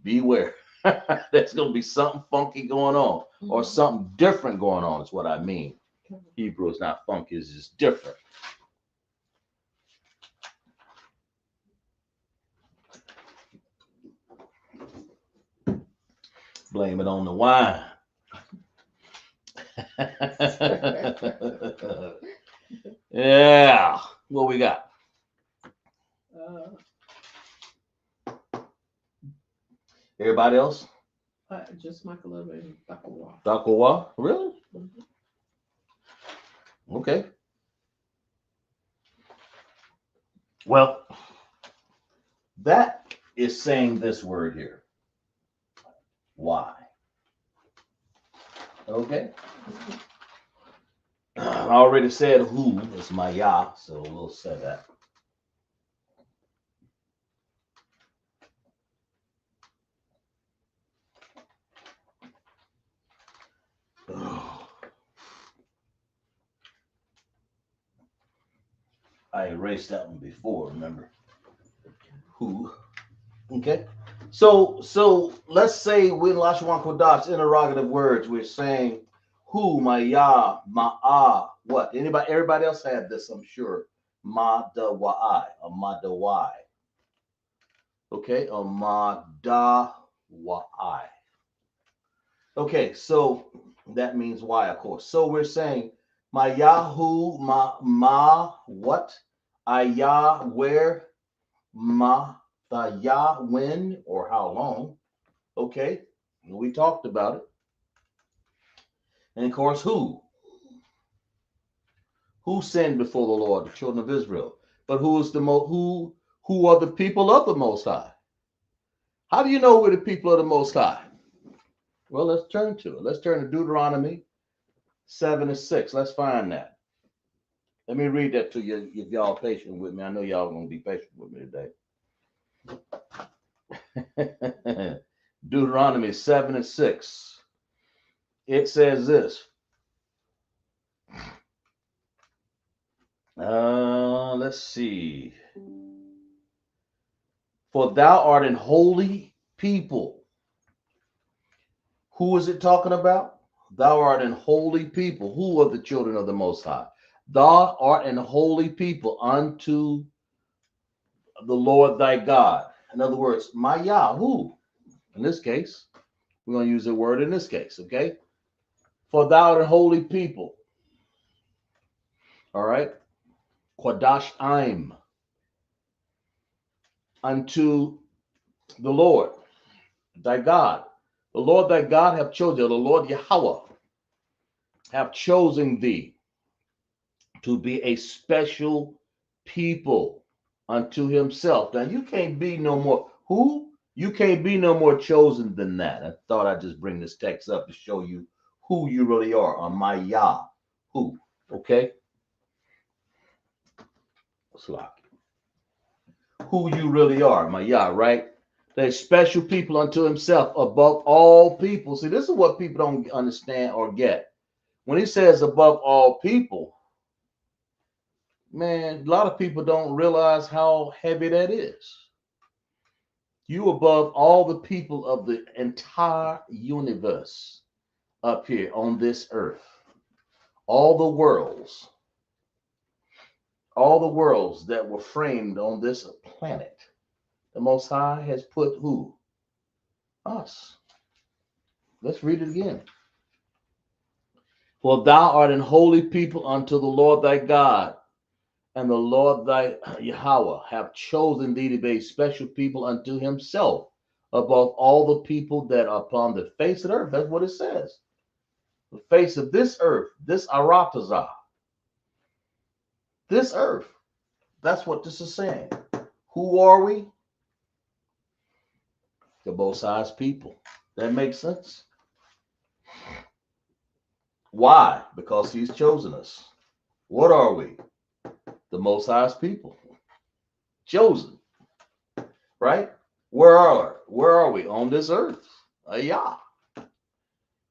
beware. There's going to be something funky going on or something different going on, is what I mean. Hebrew is not funky, it's just different. Blame it on the wine. Yeah. What we got? Everybody else? Just Michael Love and Takawa. Takawa? Really? Mm-hmm. Okay. Well, that is saying this word here. Why? Okay. I already said who is my Yah, so we'll say that. I erased that one before, remember? Who? Okay. So let's say with Lashawan Qadash interrogative words, we're saying who, my Yah, my ah, what? Everybody else had this, I'm sure. Ma da wa I, or ma da why. Okay, or ma da wa I. Okay, so that means why, of course. So we're saying my Yahoo, ma what? Ayah where? Ma the Yah when or how long? Okay, we talked about it. And of course, who? Who sinned before the Lord, the children of Israel? But who is the who are the people of the Most High? How do you know we're the people of the Most High? Well, let's turn to it. Let's turn to Deuteronomy 7:6. Let's find that. Let me read that to you if y'all patient with me. I know y'all gonna be patient with me today. Deuteronomy 7:6. It says this. Let's see. For thou art an holy people. Who is it talking about? Thou art an holy people. Who are the children of the Most High? Thou art an holy people unto the Lord thy God. In other words, my Yahoo. In this case, we're going to use the word in this case, okay? For thou art a holy people. All right? Qadash-Im. Unto the Lord thy God. The Lord thy God hath chosen, the Lord Yahweh have chosen thee to be a special people unto himself. Now you can't be no more. Who? You can't be no more chosen than that. I thought I'd just bring this text up to show you who you really are on my Yah. Who? Okay? Slack. Who you really are, my Yah, right? They're special people unto himself above all people. See, this is what people don't understand or get. When he says above all people, man, a lot of people don't realize how heavy that is. You above all the people of the entire universe up here on this earth. All the worlds, all the worlds that were framed on this planet. The Most High has put who? Us. Let's read it again. For thou art an holy people unto the Lord thy God, and the Lord thy Yahweh have chosen thee to be a special people unto himself above all the people that are upon the face of the earth. That's what it says. The face of this earth, this Aratazah, this earth. That's what this is saying. Who are we? The Most High's people. That makes sense. Why? Because he's chosen us. What are we? The Most High's people. Chosen. Right? Where are we? On this earth. Yah.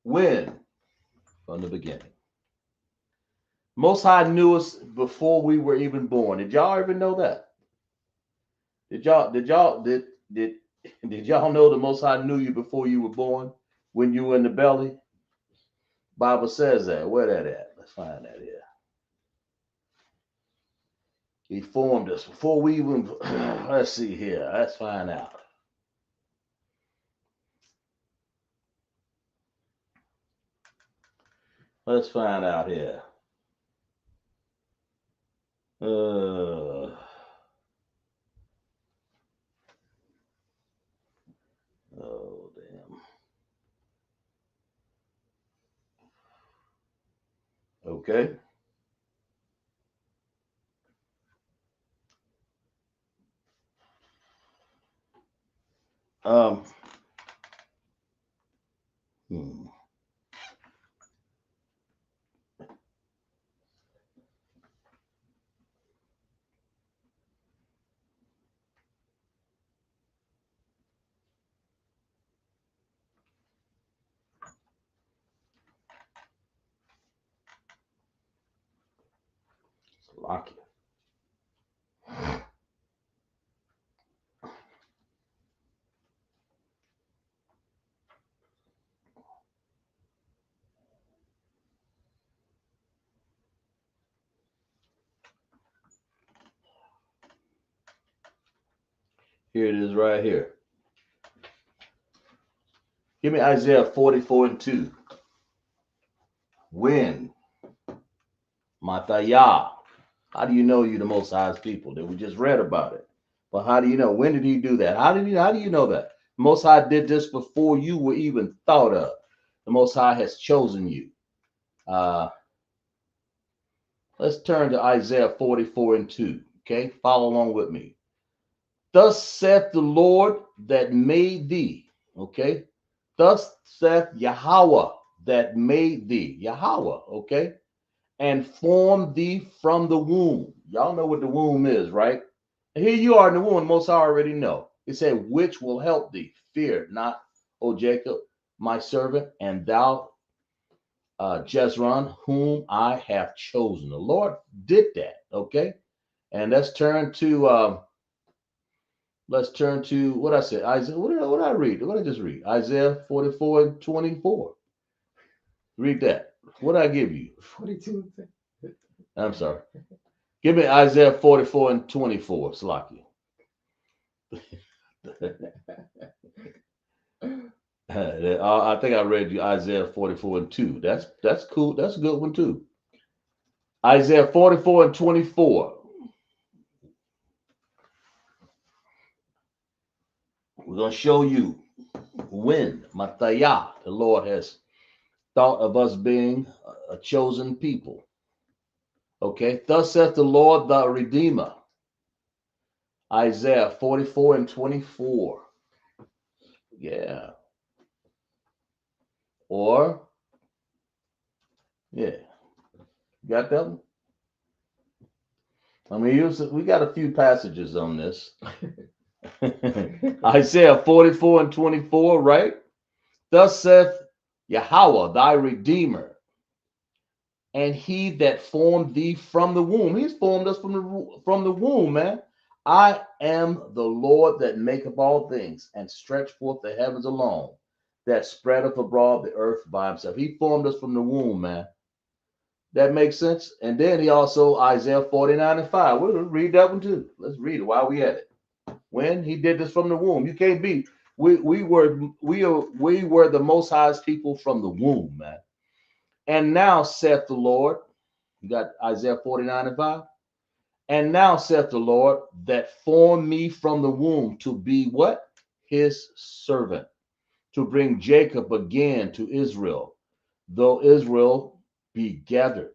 When? From the beginning. Most High knew us before we were even born. Did y'all ever know that? Did y'all know the Most High knew you before you were born? When you were in the belly? Bible says that. Where that at? Let's find that here. He formed us before we even, let's see here. Let's find out. Let's find out here. Oh, damn. Okay. Um, hmm. Lock it. Here it is right here. Give me Isaiah 44 and 2. When? Matayah. How do you know you the Most High's people? That we just read about it. But how do you know? When did he do that? How do you know that? The Most High did this before you were even thought of. The Most High has chosen you. Uh, let's turn to Isaiah 44 and 2. Okay, follow along with me. Thus saith the Lord that made thee. Okay, thus saith Yahweh that made thee. Yahweh. Okay, and formed thee from the womb. Y'all know what the womb is, right? And here you are in the womb. Most I already know. It said, which will help thee. Fear not, O Jacob, my servant, and thou Jezreel, whom I have chosen. The Lord did that. Okay, and let's turn to what I said. Isaiah. What did I read? What did I just read? Isaiah 44:24. Read that. What did I give you? 42. I'm sorry. Give me Isaiah 44:24. Slaki. I think I read you Isaiah 44:2. That's cool. That's a good one too. Isaiah 44:24. We're gonna show you when Matayah, the Lord has thought of us being a chosen people. Okay, thus saith the Lord the Redeemer. Isaiah 44:24. Yeah. Or, yeah. Got that one? I mean, we got a few passages on this. Isaiah 44:24, right? Thus saith Yahweh, thy Redeemer, and he that formed thee from the womb. He's formed us from the womb, man. I am the Lord that maketh all things, and stretch forth the heavens alone, that spreadeth abroad the earth by himself. He formed us from the womb, man. That makes sense. And then he also, Isaiah 49:5. We'll read that one too. Let's read it while we at it. When he did this from the womb, you can't be. We were the Most High's people from the womb, man. And now saith the Lord. You got Isaiah 49:5. And now saith the Lord that formed me from the womb to be what? His servant, to bring Jacob again to Israel, though Israel be gathered.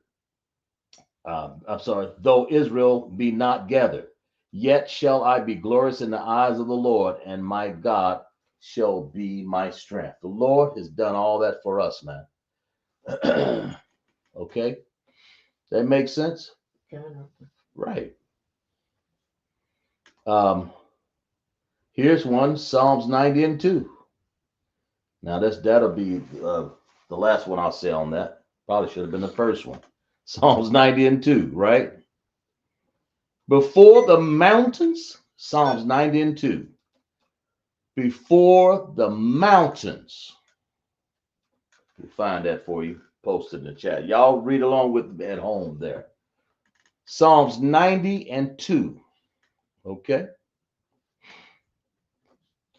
I'm sorry, though Israel be not gathered, yet shall I be glorious in the eyes of the Lord, and my God shall be my strength. The Lord has done all that for us, man. Okay, that makes sense, right? Um, Here's one, Psalms 90:2. Now that'll be the last one I'll say on that. Probably should have been the first one. Psalms 90:2, right? Before the mountains, Psalms 90:2. Before the mountains. We'll find that for you. Post it in the chat. Y'all read along with me at home there. Psalms 90:2. Okay.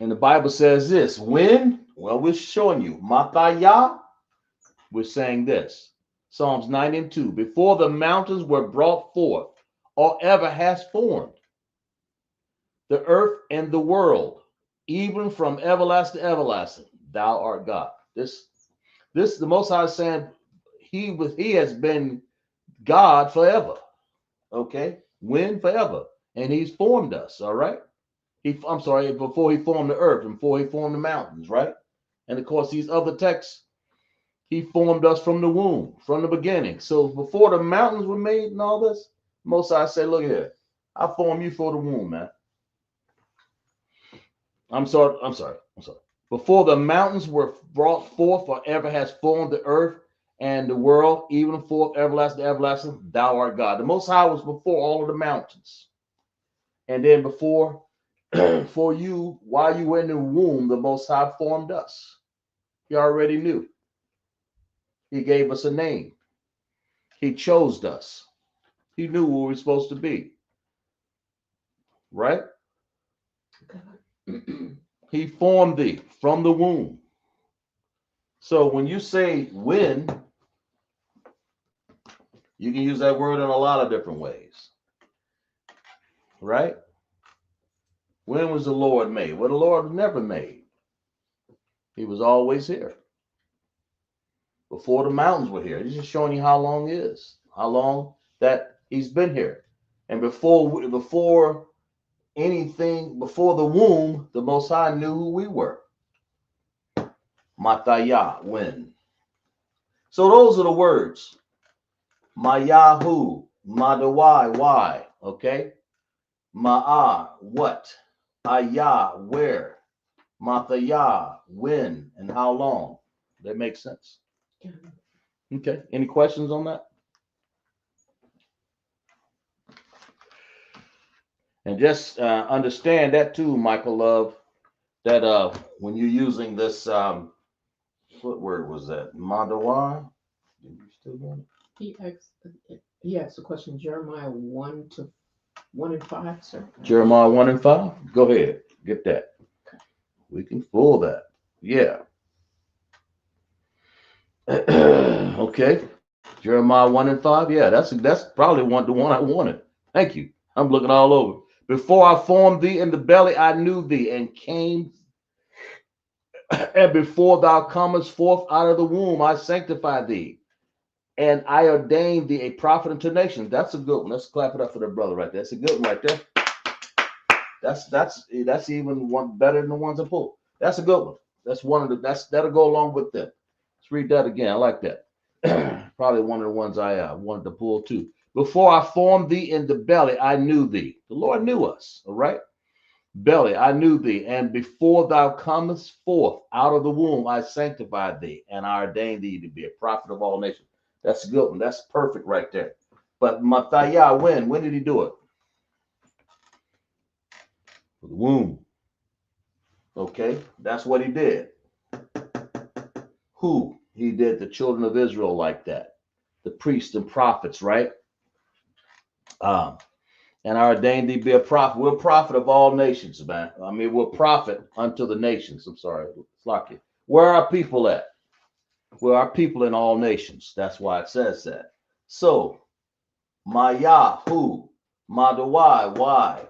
And the Bible says this. When? Well, we're showing you. Matayah. We're saying this. Psalms 90:2. Before the mountains were brought forth, or ever has formed, the earth and the world, even from everlasting to everlasting, thou art God. This the Most High is saying he has been God forever. Okay, when forever, and he's formed us. All right. I'm sorry, before he formed the earth and before he formed the mountains, right? And of course, these other texts, he formed us from the womb, from the beginning. So before the mountains were made and all this, Most High said, "Look here, I formed you for the womb, man." I'm sorry. I'm sorry. I'm sorry. Before the mountains were brought forth, forever has formed the earth and the world, even forth everlasting to everlasting, thou art God. The Most High was before all of the mountains. And then before, for you, while you were in the womb, the Most High formed us. He already knew. He gave us a name. He chose us. He knew who we were supposed to be. Right? He formed thee from the womb. So when you say when, you can use that word in a lot of different ways. Right? When was the Lord made? Well, the Lord was never made. He was always here. Before the mountains were here. He's just showing you how long it is. How long that he's been here. And before anything, before the womb, the Most High knew who we were. Matayah, when. So those are the words. Mayahu, Madawai, why? Okay? Ma'ah, what? Ayah, where? Matayah, when and how long? That makes sense. Okay. Any questions on that? And just understand that too, Michael Love, that when you're using this, what word was that? Madawan? You still got it? He asked a question, Jeremiah 1 and 5, sir. Jeremiah 1 and 5? Go ahead. Get that. We can fool that. Yeah. Okay. Jeremiah 1 and 5. Yeah, that's probably the one I wanted. Thank you. I'm looking all over. Before I formed thee in the belly, I knew thee and came, and before thou comest forth out of the womb, I sanctified thee, and I ordained thee a prophet unto nations. That's a good one. Let's clap it up for the brother right there. That's a good one right there. That's even one better than the ones I pulled. That's a good one. That's one of the that'll go along with that. Let's read that again. I like that. Probably one of the ones I wanted to pull too. Before I formed thee in the belly, I knew thee. The Lord knew us. All right. Belly, I knew thee, and before thou comest forth out of the womb, I sanctified thee, and I ordained thee to be a prophet of all nations. That's a good one. That's perfect right there. But Matthiah, when did he do it? For the womb. Okay, that's what he did. Who? He did the children of Israel like that. The priests and prophets, right? And I ordained thee be a prophet. We're a prophet of all nations, man. I mean, we're a prophet unto the nations. I'm sorry, Slocky. Where are our people at? Where are people in all nations? That's why it says that. So, Maya, who? Madawai, why?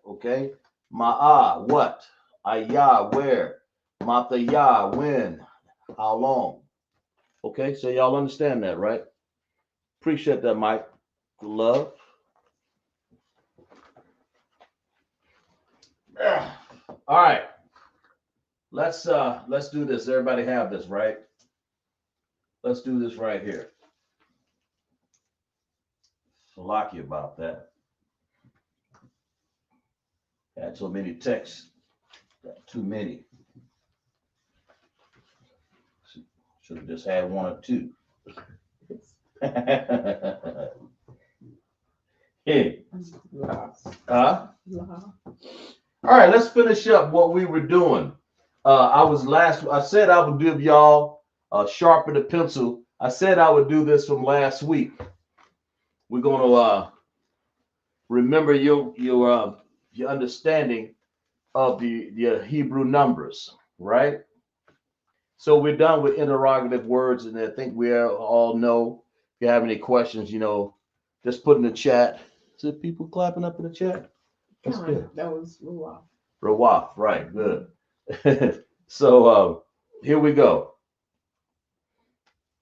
Okay. Ma'a, what? Ayah, where? Matayah, when? How long? Okay, so y'all understand that, right? Appreciate that, Mike. Love. All right. Let's do this. Everybody have this, right? Let's do this right here. So lucky about that. Had so many texts. Got too many. Should have just had one or two. Hey. Huh? All right, let's finish up what we were doing. I said I would give y'all sharpen the pencil. I said I would do this from last week. We're going to remember your understanding of the Hebrew numbers, right? So we're done with interrogative words, and I think we all know. If you have any questions, just put in the chat. Is it people clapping up in the chat? That's good. That was Ruach. Rawaf, right, good. So here we go.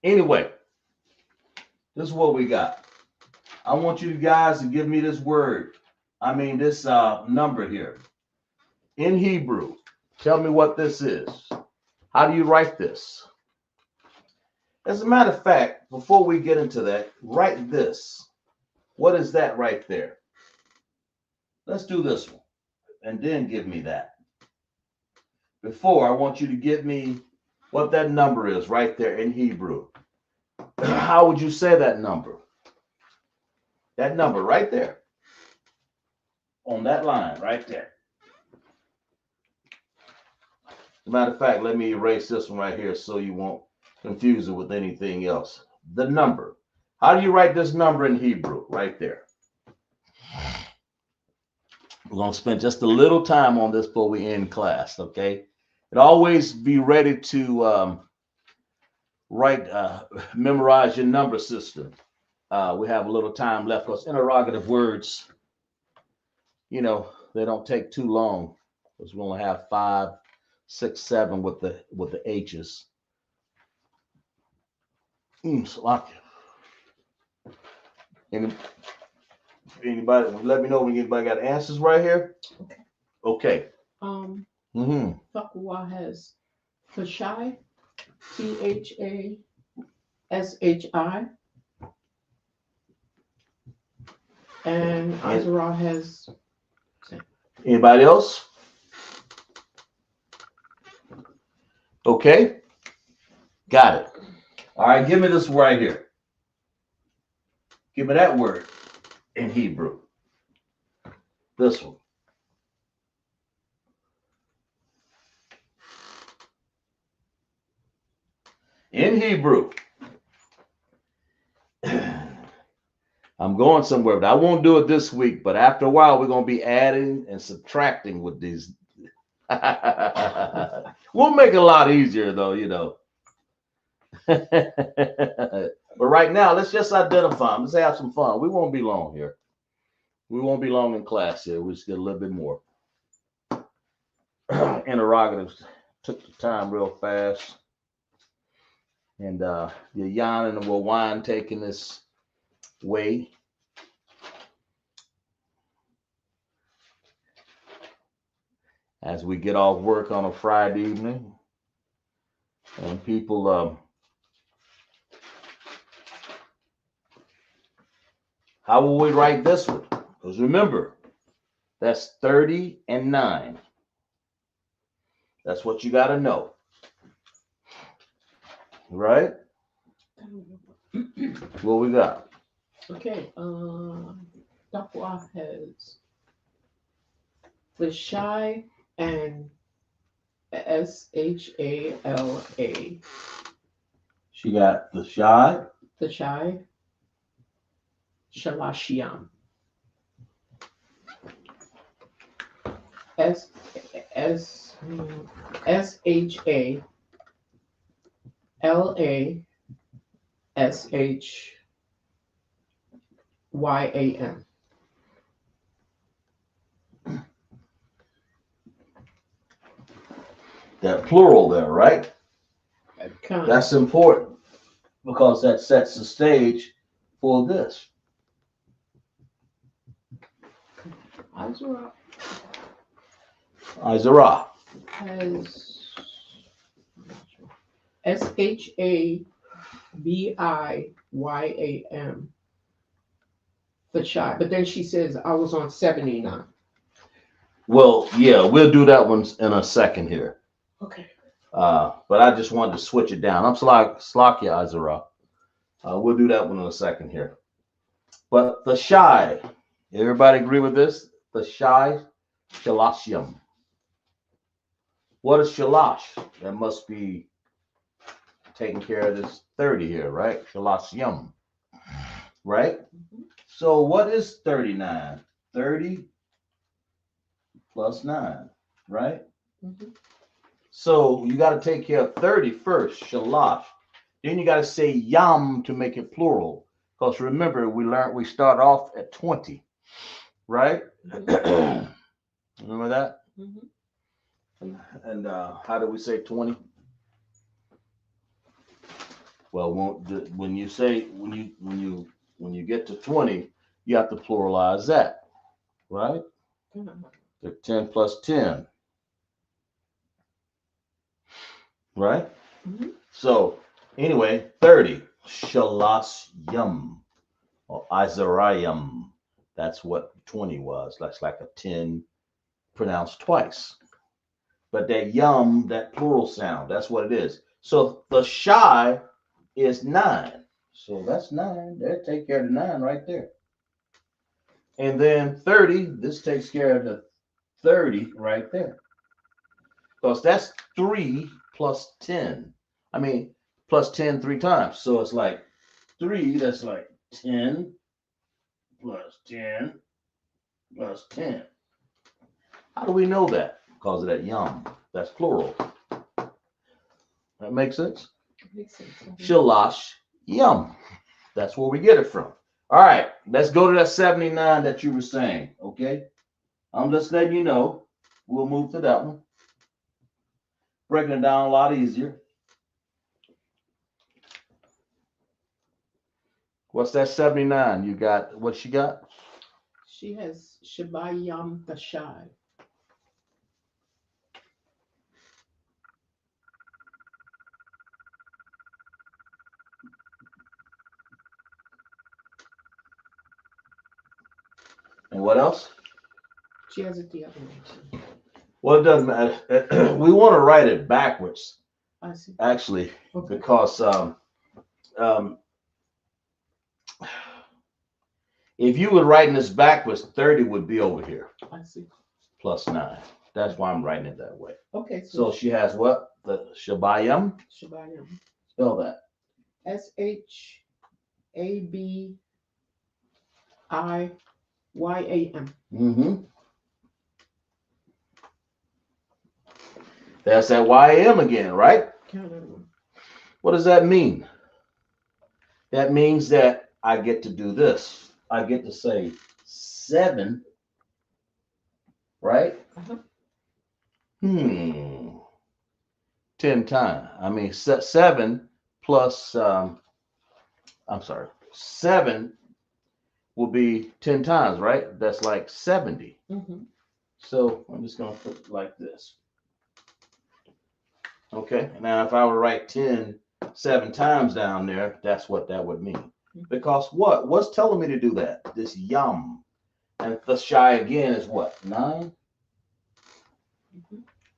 Anyway, this is what we got. I want you guys to give me this word. I mean, this number here. In Hebrew, tell me what this is. How do you write this? As a matter of fact, before we get into that, write this. What is that right there? Let's do this one, and then give me that. Before, I want you to give me what that number is right there in Hebrew. How would you say that number? That number right there. On that line right there. As a matter of fact, let me erase this one right here so you won't confuse it with anything else. The number. How do you write this number in Hebrew? Right there. We're going to spend just a little time on this before we end class, okay? And always be ready to memorize your number system. We have a little time left because interrogative words, they don't take too long because we only have 5, 6, 7 with the H's. Slocky. Anybody, let me know when anybody got answers right here. Okay. Fakwa has Tashai, Thashi, and Azra has. Anybody else? Okay. Got it. All right, give me this right here. Give me that word in Hebrew. This one. In Hebrew. I'm going somewhere, but I won't do it this week. But after a while, we're going to be adding and subtracting with these. We'll make it a lot easier, though, you know. But right now, let's just identify them. Let's have some fun. We won't be long here. We won't be long in class here. We'll just get a little bit more. Interrogatives took the time real fast. And the Yahanna and the wine taking this way. As we get off work on a Friday evening. And people, how will we write this one? Because remember, that's 30 and 9. That's what you got to know. Right? What we got? Okay. Daqua has Lashai and Shala. She got the shy. Lashai, Shalashiam. S S Shalashym. That plural there, right? Kind. That's important because that sets the stage for this. Azura Izara. has Shabiyam. The child. But then she says, I was on 79. Well, yeah, we'll do that one in a second here. Okay. But I just wanted to switch it down. I'm Slakia Izara. We'll do that one in a second here. But the shy, everybody agree with this? The shy, Shalashium. What is Shalash? That must be taking care of this 30 here, right? Shalashium, right? Mm-hmm. So what is 39? 30 plus 9, right? Mm-hmm. So you got to take care of 30 first, Shalash. Then you got to say yam to make it plural. Because remember, we start off at 20, right? Mm-hmm. Remember that? Mm-hmm. And how do we say 20? Well, when you say when you get to 20, you have to pluralize that, right? Mm-hmm. 10 plus 10, right? Mm-hmm. So anyway, 30, Shalasyam or Izarayam. That's what 20 was. That's like a 10 pronounced twice. But that yum, that plural sound, that's what it is. So the shy is 9. So that's 9. That take care of the 9 right there. And then 30, this takes care of the 30 right there. Because that's 3 plus 10. I mean, plus 10 three times. So it's like 3, that's like 10 plus 10 plus 10. How do we know that? Because of that yum. That's plural. That makes sense? Makes sense. Shalash yum. That's where we get it from. All right, let's go to that 79 that you were saying. Okay. I'm just letting you know. We'll move to that one. Breaking it down a lot easier. What's that 79? You got what she got? She has Shabayam Tashai. And what else? She has it the other way. Well, it doesn't matter. We want to write it backwards, I see. actually, Okay. because if you were writing this backwards, 30 would be over here. I see. Plus 9. That's why I'm writing it that way. Okay, So she has what? The Shabayam? Shabayam. Spell that. Shabiyam. Mm-hmm. That's that YM again, right? What does that mean? That means that I get to do this. I get to say 7, right? Uh-huh. 10 times. I mean, 7 plus, I'm sorry, 7 will be 10 times, right? That's like 70. Mm-hmm. So I'm just going to put it like this. Okay, now if I were to write 10 7 times down there, that's what that would mean. Because what? What's telling me to do that? This yum. And the shy again is what? 9?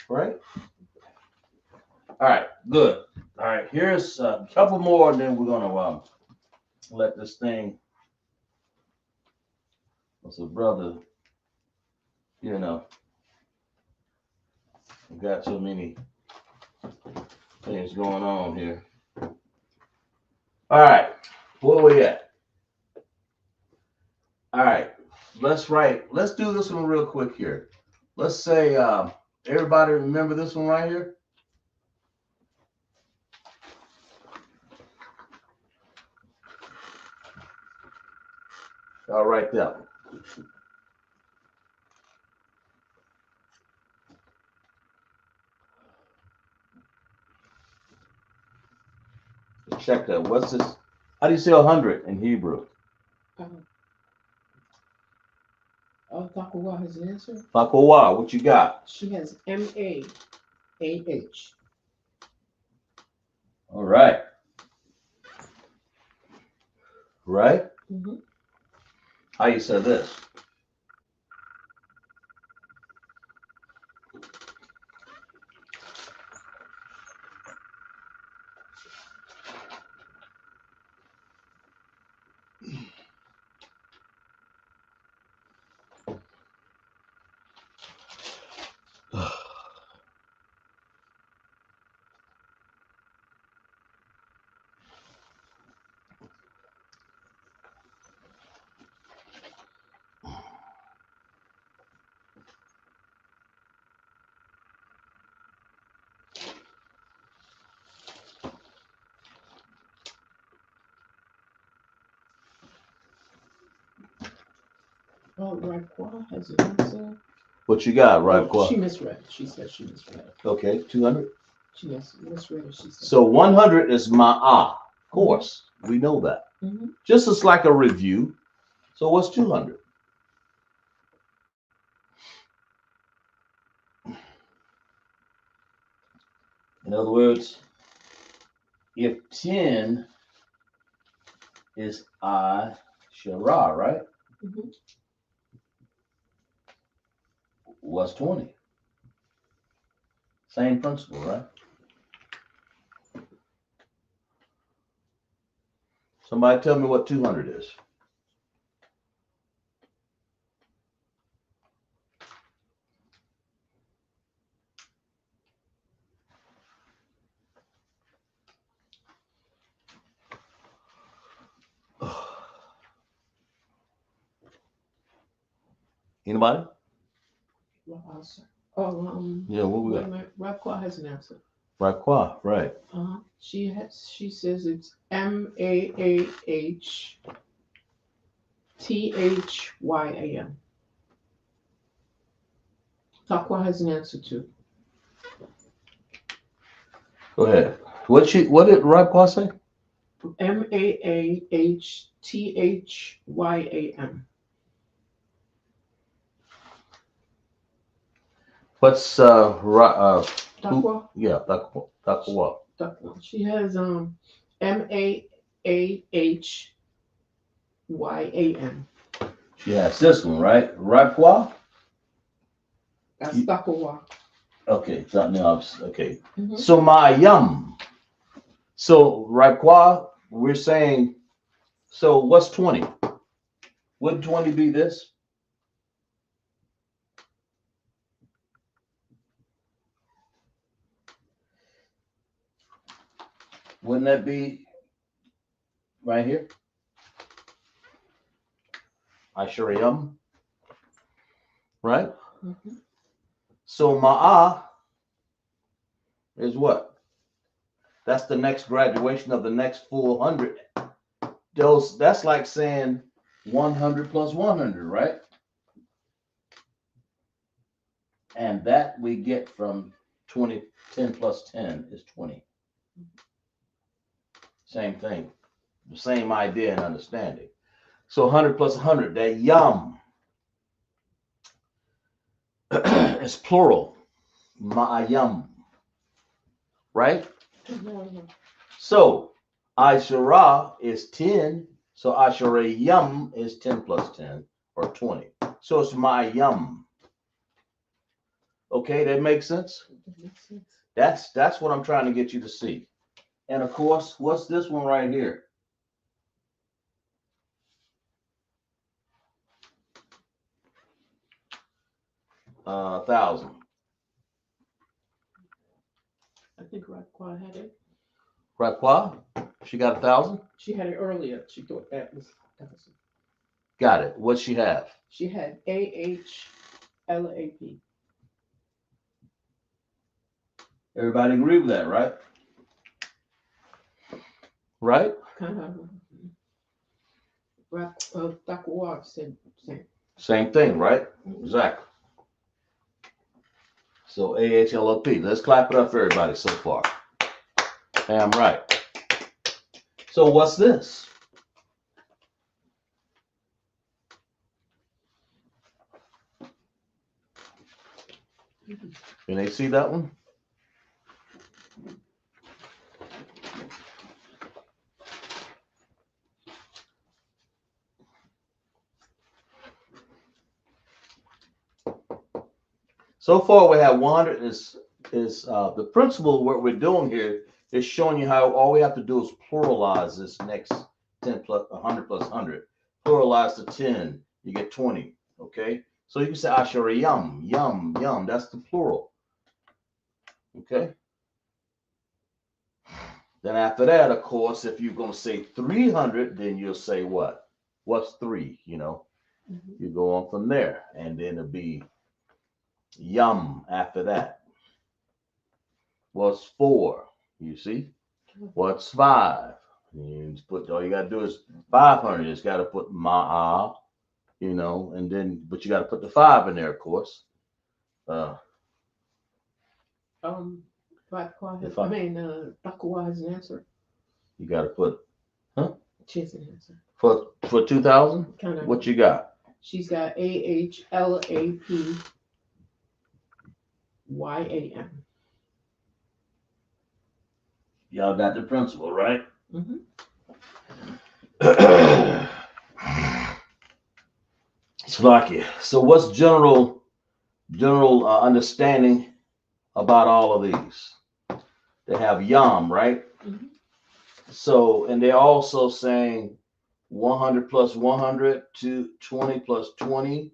Right? All right, good. All right, here's a couple more, and then we're going to let this thing. What's a brother? You know, we've got so many things going on here. All right, where we at? All right, let's do this one real quick here. Let's say, everybody remember this one right here? I'll write that one. Check that. What's this? How do you say 100 in Hebrew? Takuwa has an answer. Takuwa, what you got? She has MAAH. All right. Right? Mm-hmm. How you say this? Oh, Raquel has an answer. What you got, right? Oh, she misread. She said she misread. Okay, 200. She misread. She said. So 100 is ma'ah. Of course, we know that. Mm-hmm. Just as like a review. So what's 200? In other words, if 10 is I Shara, right? Mm-hmm. What's 20? Same principle, right? Somebody tell me what 200 is. Anybody? Yeah, what we got? Raquel has an answer. Raquel, right. She says it's MAAHTHYAM. Takwa has an answer too. Go ahead. What did Raquel say? MAAHTHYAM. What's Takwa? Yeah, Takwa. Takwa. She has MAAHYAM. She has this one, right? Raquel? That's Takwa. Okay, something else. Okay. Mm-hmm. So my yum. So Raquel, we're saying, so what's 20? Wouldn't 20 be this? Wouldn't that be right here? Asherayim, right? Mm-hmm. So Ma'ah is what? That's the next graduation of the next full 100. That's like saying 100 plus 100, right? And that we get from 20, 10 plus 10 is 20. Same thing, the same idea and understanding. So 100 plus 100, that yum is plural, ma'ayam, right? Mm-hmm. So Ashara is 10, so Asharayam is 10 plus 10 or 20. So it's ma'ayam. Okay, that makes sense? That makes sense. That's what I'm trying to get you to see. And of course, what's this one right here? Uh, 1,000. I think Raquel had it. Rakwa, she got 1,000? She had it earlier. She thought that was. Got it. What'd she have? She had AHLAP. Everybody agree with that, right? Right? Kind of. Dr. Ward said same. Same thing, right? Exactly. So AHLOP. Let's clap it up for everybody so far. Damn right. So what's this? Can they see that one? So far we have 100 is the principle. What we're doing here is showing you how all we have to do is pluralize this next 10 plus 100 plus 100. Pluralize the 10, you get 20. Okay, so you can say Asher yum, yum, yum. That's the plural. Okay. Then after that, of course, if you're going to say 300, then you'll say what? What's 3? You know, you go on from there, and then it'll be yum after that. What's 4? You see? What's 5? You just put, all you got to do is 500. You just got to put ma'ah, you know, and then, but you got to put the 5 in there, of course. Raquel has, Dr. Ward has an answer. You got to put, She has an answer. For 2,000? Kind of. What you got? She's got AHLAPYAM. Y'all got the principle, right? Mm-hmm. Slovakia. So what's general understanding about all of these? They have yam, right? Mm-hmm. So, and they're also saying 100 plus 100 to 20 plus 20.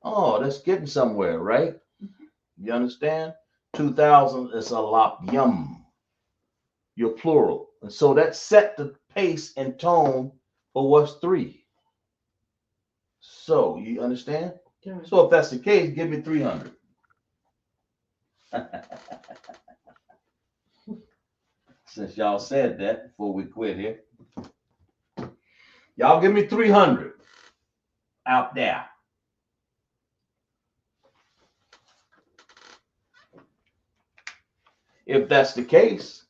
Oh, that's getting somewhere, right? Mm-hmm. You understand? 2,000 is a lap yum. You're plural. And so that set the pace and tone for what's 3. So you understand? Yeah. So if that's the case, give me 300. Since y'all said that before we quit here, y'all give me 300 out there. If that's the case,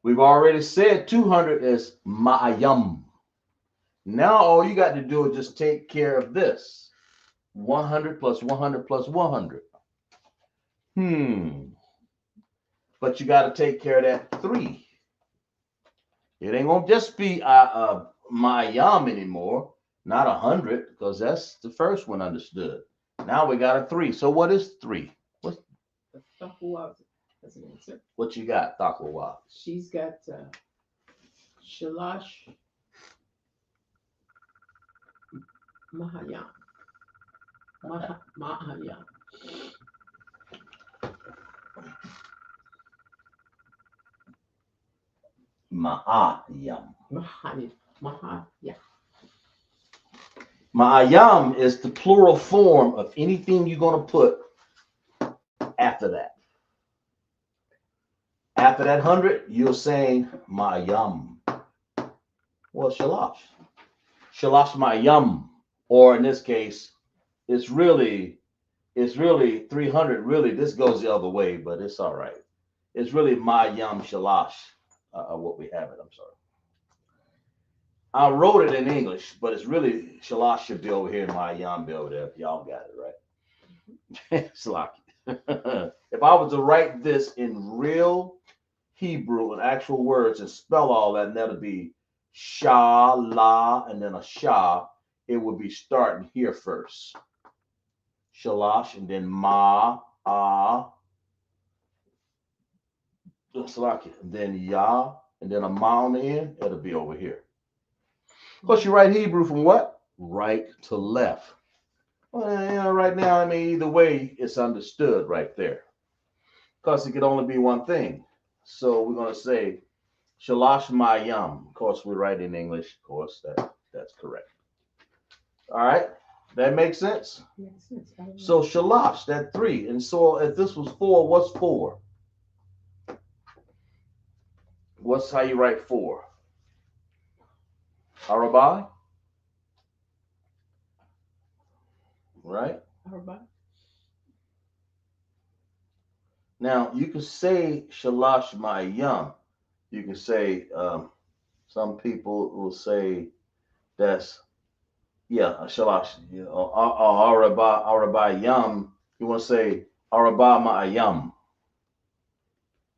we've already said 200 is ma'ayam. Now all you got to do is just take care of this. 100 plus 100 plus 100. But you got to take care of that 3. It ain't gonna just be ma'ayam anymore. Not 100, because that's the first one understood. Now we got a 3. So what is 3? Dr. Ward has an answer. What you got, Thakwawah? She's got Shalash Mahayam. Mahayam. Ma'ayam. Mahayam. Ma'ayam is the plural form of anything you're going to put after that. After that 100, you're saying Ma'ayam. Well, Shalash. Shalash Ma'ayam. Or in this case, it's really 300. Really, this goes the other way, but it's all right. It's really Ma'ayam Shalash. What we have it. I'm sorry. I wrote it in English, but it's really Shalash should be over here, Ma'ayam be over there. If y'all got it right. Slocky. If I was to write this in real Hebrew and actual words and spell all that, and that'll be Sha, La, and then a Sha, it would be starting here first. Shalash, and then Ma, Ah, Slocky, and then Ya, and then a Ma on the end, it'll be over here. Of course, you write Hebrew from what? Right to left. Well, right now, I mean, either way, it's understood right there. Because it could only be one thing. So we're going to say Shalash Mayam. Of course, we write in English. Of course, that's correct. All right. That makes sense? Makes sense. So Shalash, that 3. And so if this was 4, what's 4? What's how you write 4? Arabai? Right? Arabai. Now, you can say Shalash Mayam. You can say, some people will say that's, Shalash. Arabai Yam. You want to say Araba Ma'ayam.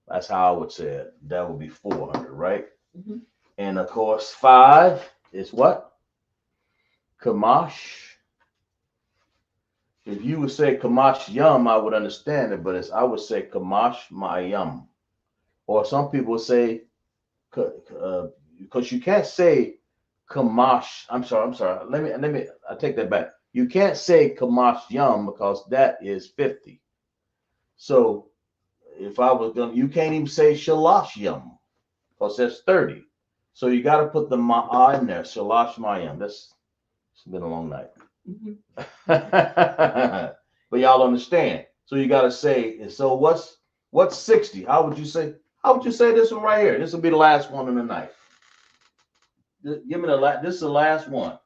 That's how I would say it. That would be 400, right? Mm-hmm. And of course, 5 is what? Kamash. If you would say Kamash Yum, I would understand it, but I would say Kamash Ma'ayam. Or some people would say, because you can't say Kamash. I'm sorry. I take that back. You can't say Kamash Yum because that is 50. So if I was going, you can't even say Shalash Yum because that's 30. So you got to put the Ma'a in there. Shalash Mayam. It's been a long night. Mm-hmm. But y'all understand. So you got to say, so what's 60? How would you say this one right here? This will be the last one of the night. Give me this is the last one.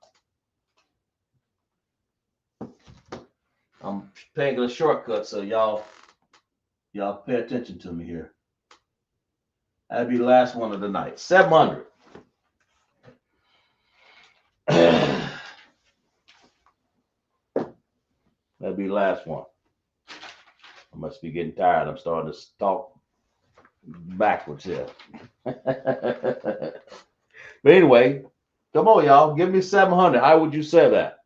I'm taking a shortcut, so y'all pay attention to me here. That'd be the last one of the night. 700. That'd be the last one. I must be getting tired. I'm starting to talk backwards here. But anyway, come on, y'all. Give me 700. How would you say that?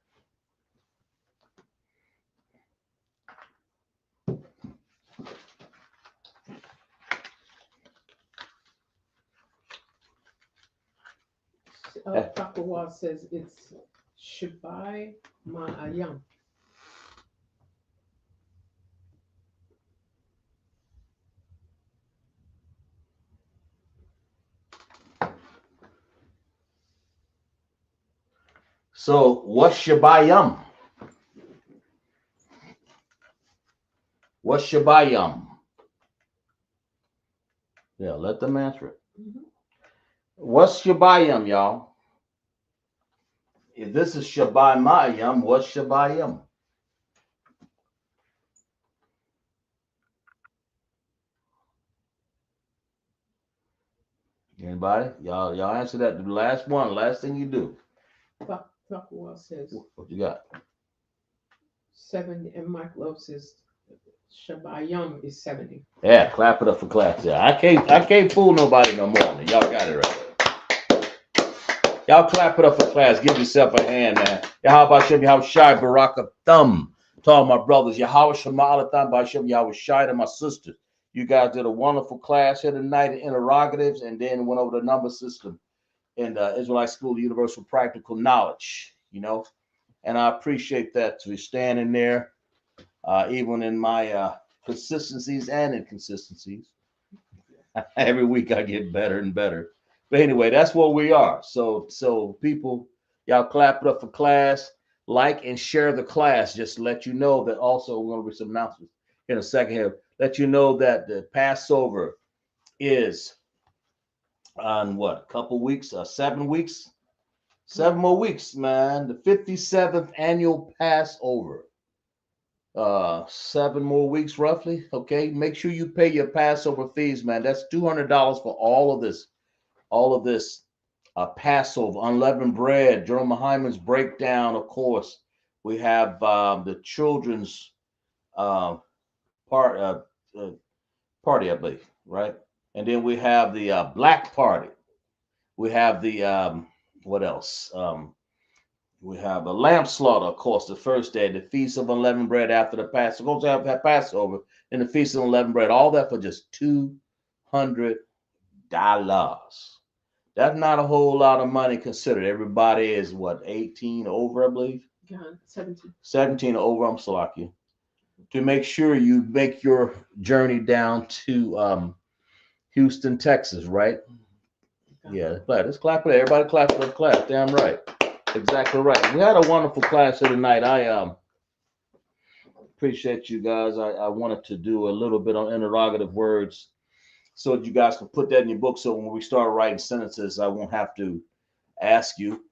Dr. Wall says it's Shabai Ma'ayam. So what's Shabayam? What's Shabayam? Yeah, let them answer it. Mm-hmm. What's Shabayam, y'all? If this is Shabai Mayam, what's Shabayam? Anybody? Y'all answer that. The last one, last thing you do. Dr. Wall says What you got? 70, and Mike Love says Shabayam is 70. Yeah, clap it up for class. Yeah, I can't fool nobody no more. Y'all got it right. Y'all clap it up for class. Give yourself a hand, man. Yahweh Shem Yahweh Shai Baraka Thumb. To all my brothers, Yahweh Shema Thumb by Shem Yahweh Shai, to my sisters. You guys did a wonderful class here tonight in interrogatives, and then went over the number system. in the Israelite School of Universal Practical Knowledge, and I appreciate that to be standing there, even in my consistencies and inconsistencies. Every week I get better and better. But anyway, that's where we are. So people, y'all clap it up for class, like and share the class. Just to let you know that also we're going to be some announcements in a second here. Let you know that the Passover is on what, a couple weeks, 7 weeks, 7 more weeks, man. The 57th annual Passover. 7 more weeks roughly. Okay, make sure you pay your Passover fees, man. That's $200 for all of this Passover, unleavened bread, Jerome Hyman's breakdown, of course. We have the children's uh, part uh, party, I believe, right? And then we have the black party. We have the what else? We have a lamb slaughter, of course, the first day, the feast of unleavened bread after the Passover. We're going to have Passover and the feast of unleavened bread. All that for just $200. That's not a whole lot of money considered. Everybody is what, 18 over, I believe? Yeah, 17. 17 over, I'm Slovakia. To make sure you make your journey down to Houston, Texas, right? Yeah, let's clap it. Everybody clap it up, clap. Damn right. Exactly right. We had a wonderful class here tonight. I appreciate you guys. I wanted to do a little bit on interrogative words so that you guys can put that in your book. So when we start writing sentences, I won't have to ask you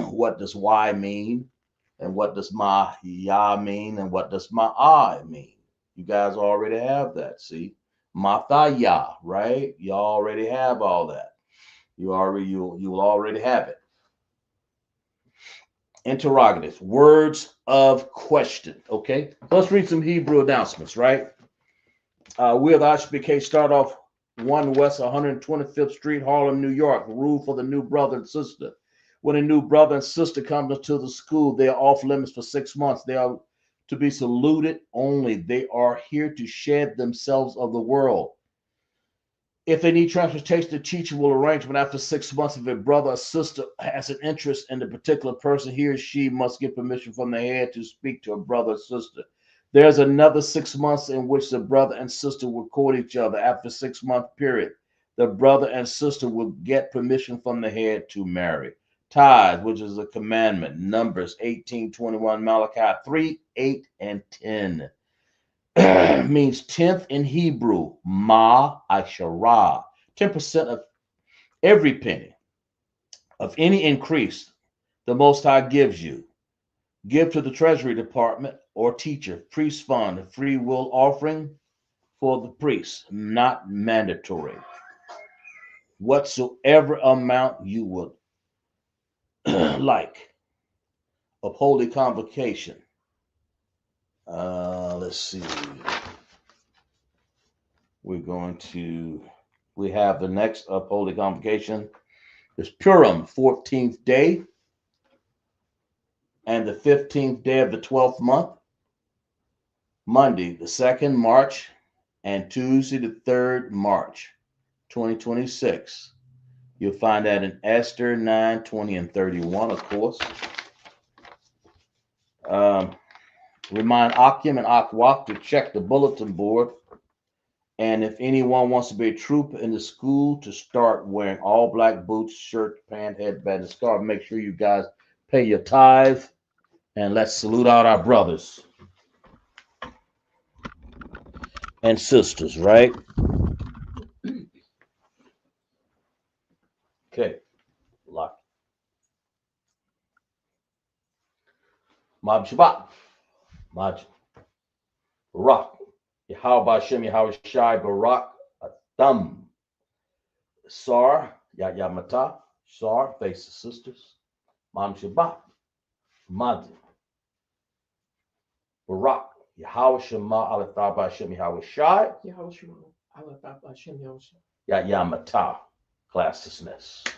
what does why mean, and what does my ya mean, and what does my I mean. You guys already have that. See, mataya, right? You already have all that. You will already have it. Interrogative, words of question. Okay, let's read some Hebrew announcements, right? We of the ISUPK start off 1 West 125th Street, Harlem, New York. Rule for the new brother and sister. When a new brother and sister come to the school, they are off limits for 6 months. They are to be saluted only. They are here to shed themselves of the world. If they need transportation, the teacher will arrange. But after 6 months, if a brother or sister has an interest in the particular person, he or she must get permission from the head to speak to a brother or sister. There's another 6 months in which the brother and sister will court each other. After 6 month period, the brother and sister will get permission from the head to marry. Tithe, which is a commandment, Numbers 18:21, Malachi 3, 8, and 10. Means tenth in Hebrew, ma asherah, 10% of every penny of any increase the Most High gives you. Give to the Treasury Department or teacher, priest fund, free will offering for the priest, not mandatory. Whatsoever amount you would like of holy convocation. Let's see. We have the next of holy convocation. It's Purim, 14th day, and the 15th day of the 12th month. Monday, the 2nd March, and Tuesday, the 3rd March, 2026. You'll find that in Esther 9, 20, and 31, of course. Remind Akim and Akwak to check the bulletin board. And if anyone wants to be a trooper in the school, to start wearing all black boots, shirt, pant, headband, and scarf. Make sure you guys pay your tithe. And let's salute out our brothers and sisters, right? Okay. Lock. Mab Shabbat. Maj. Barak. Yahweh Hashem, Yahweh Shai, Barak. Atam. Sar. Yamata. Sar. Face the sisters. Mab Shabbat. Mad. Barak. Yahweh Shema, Alathar Hashem, Yahweh Shai. Yahweh Shema, Alathar Hashem, Yahweh Shai. Yamata. Class dismissed.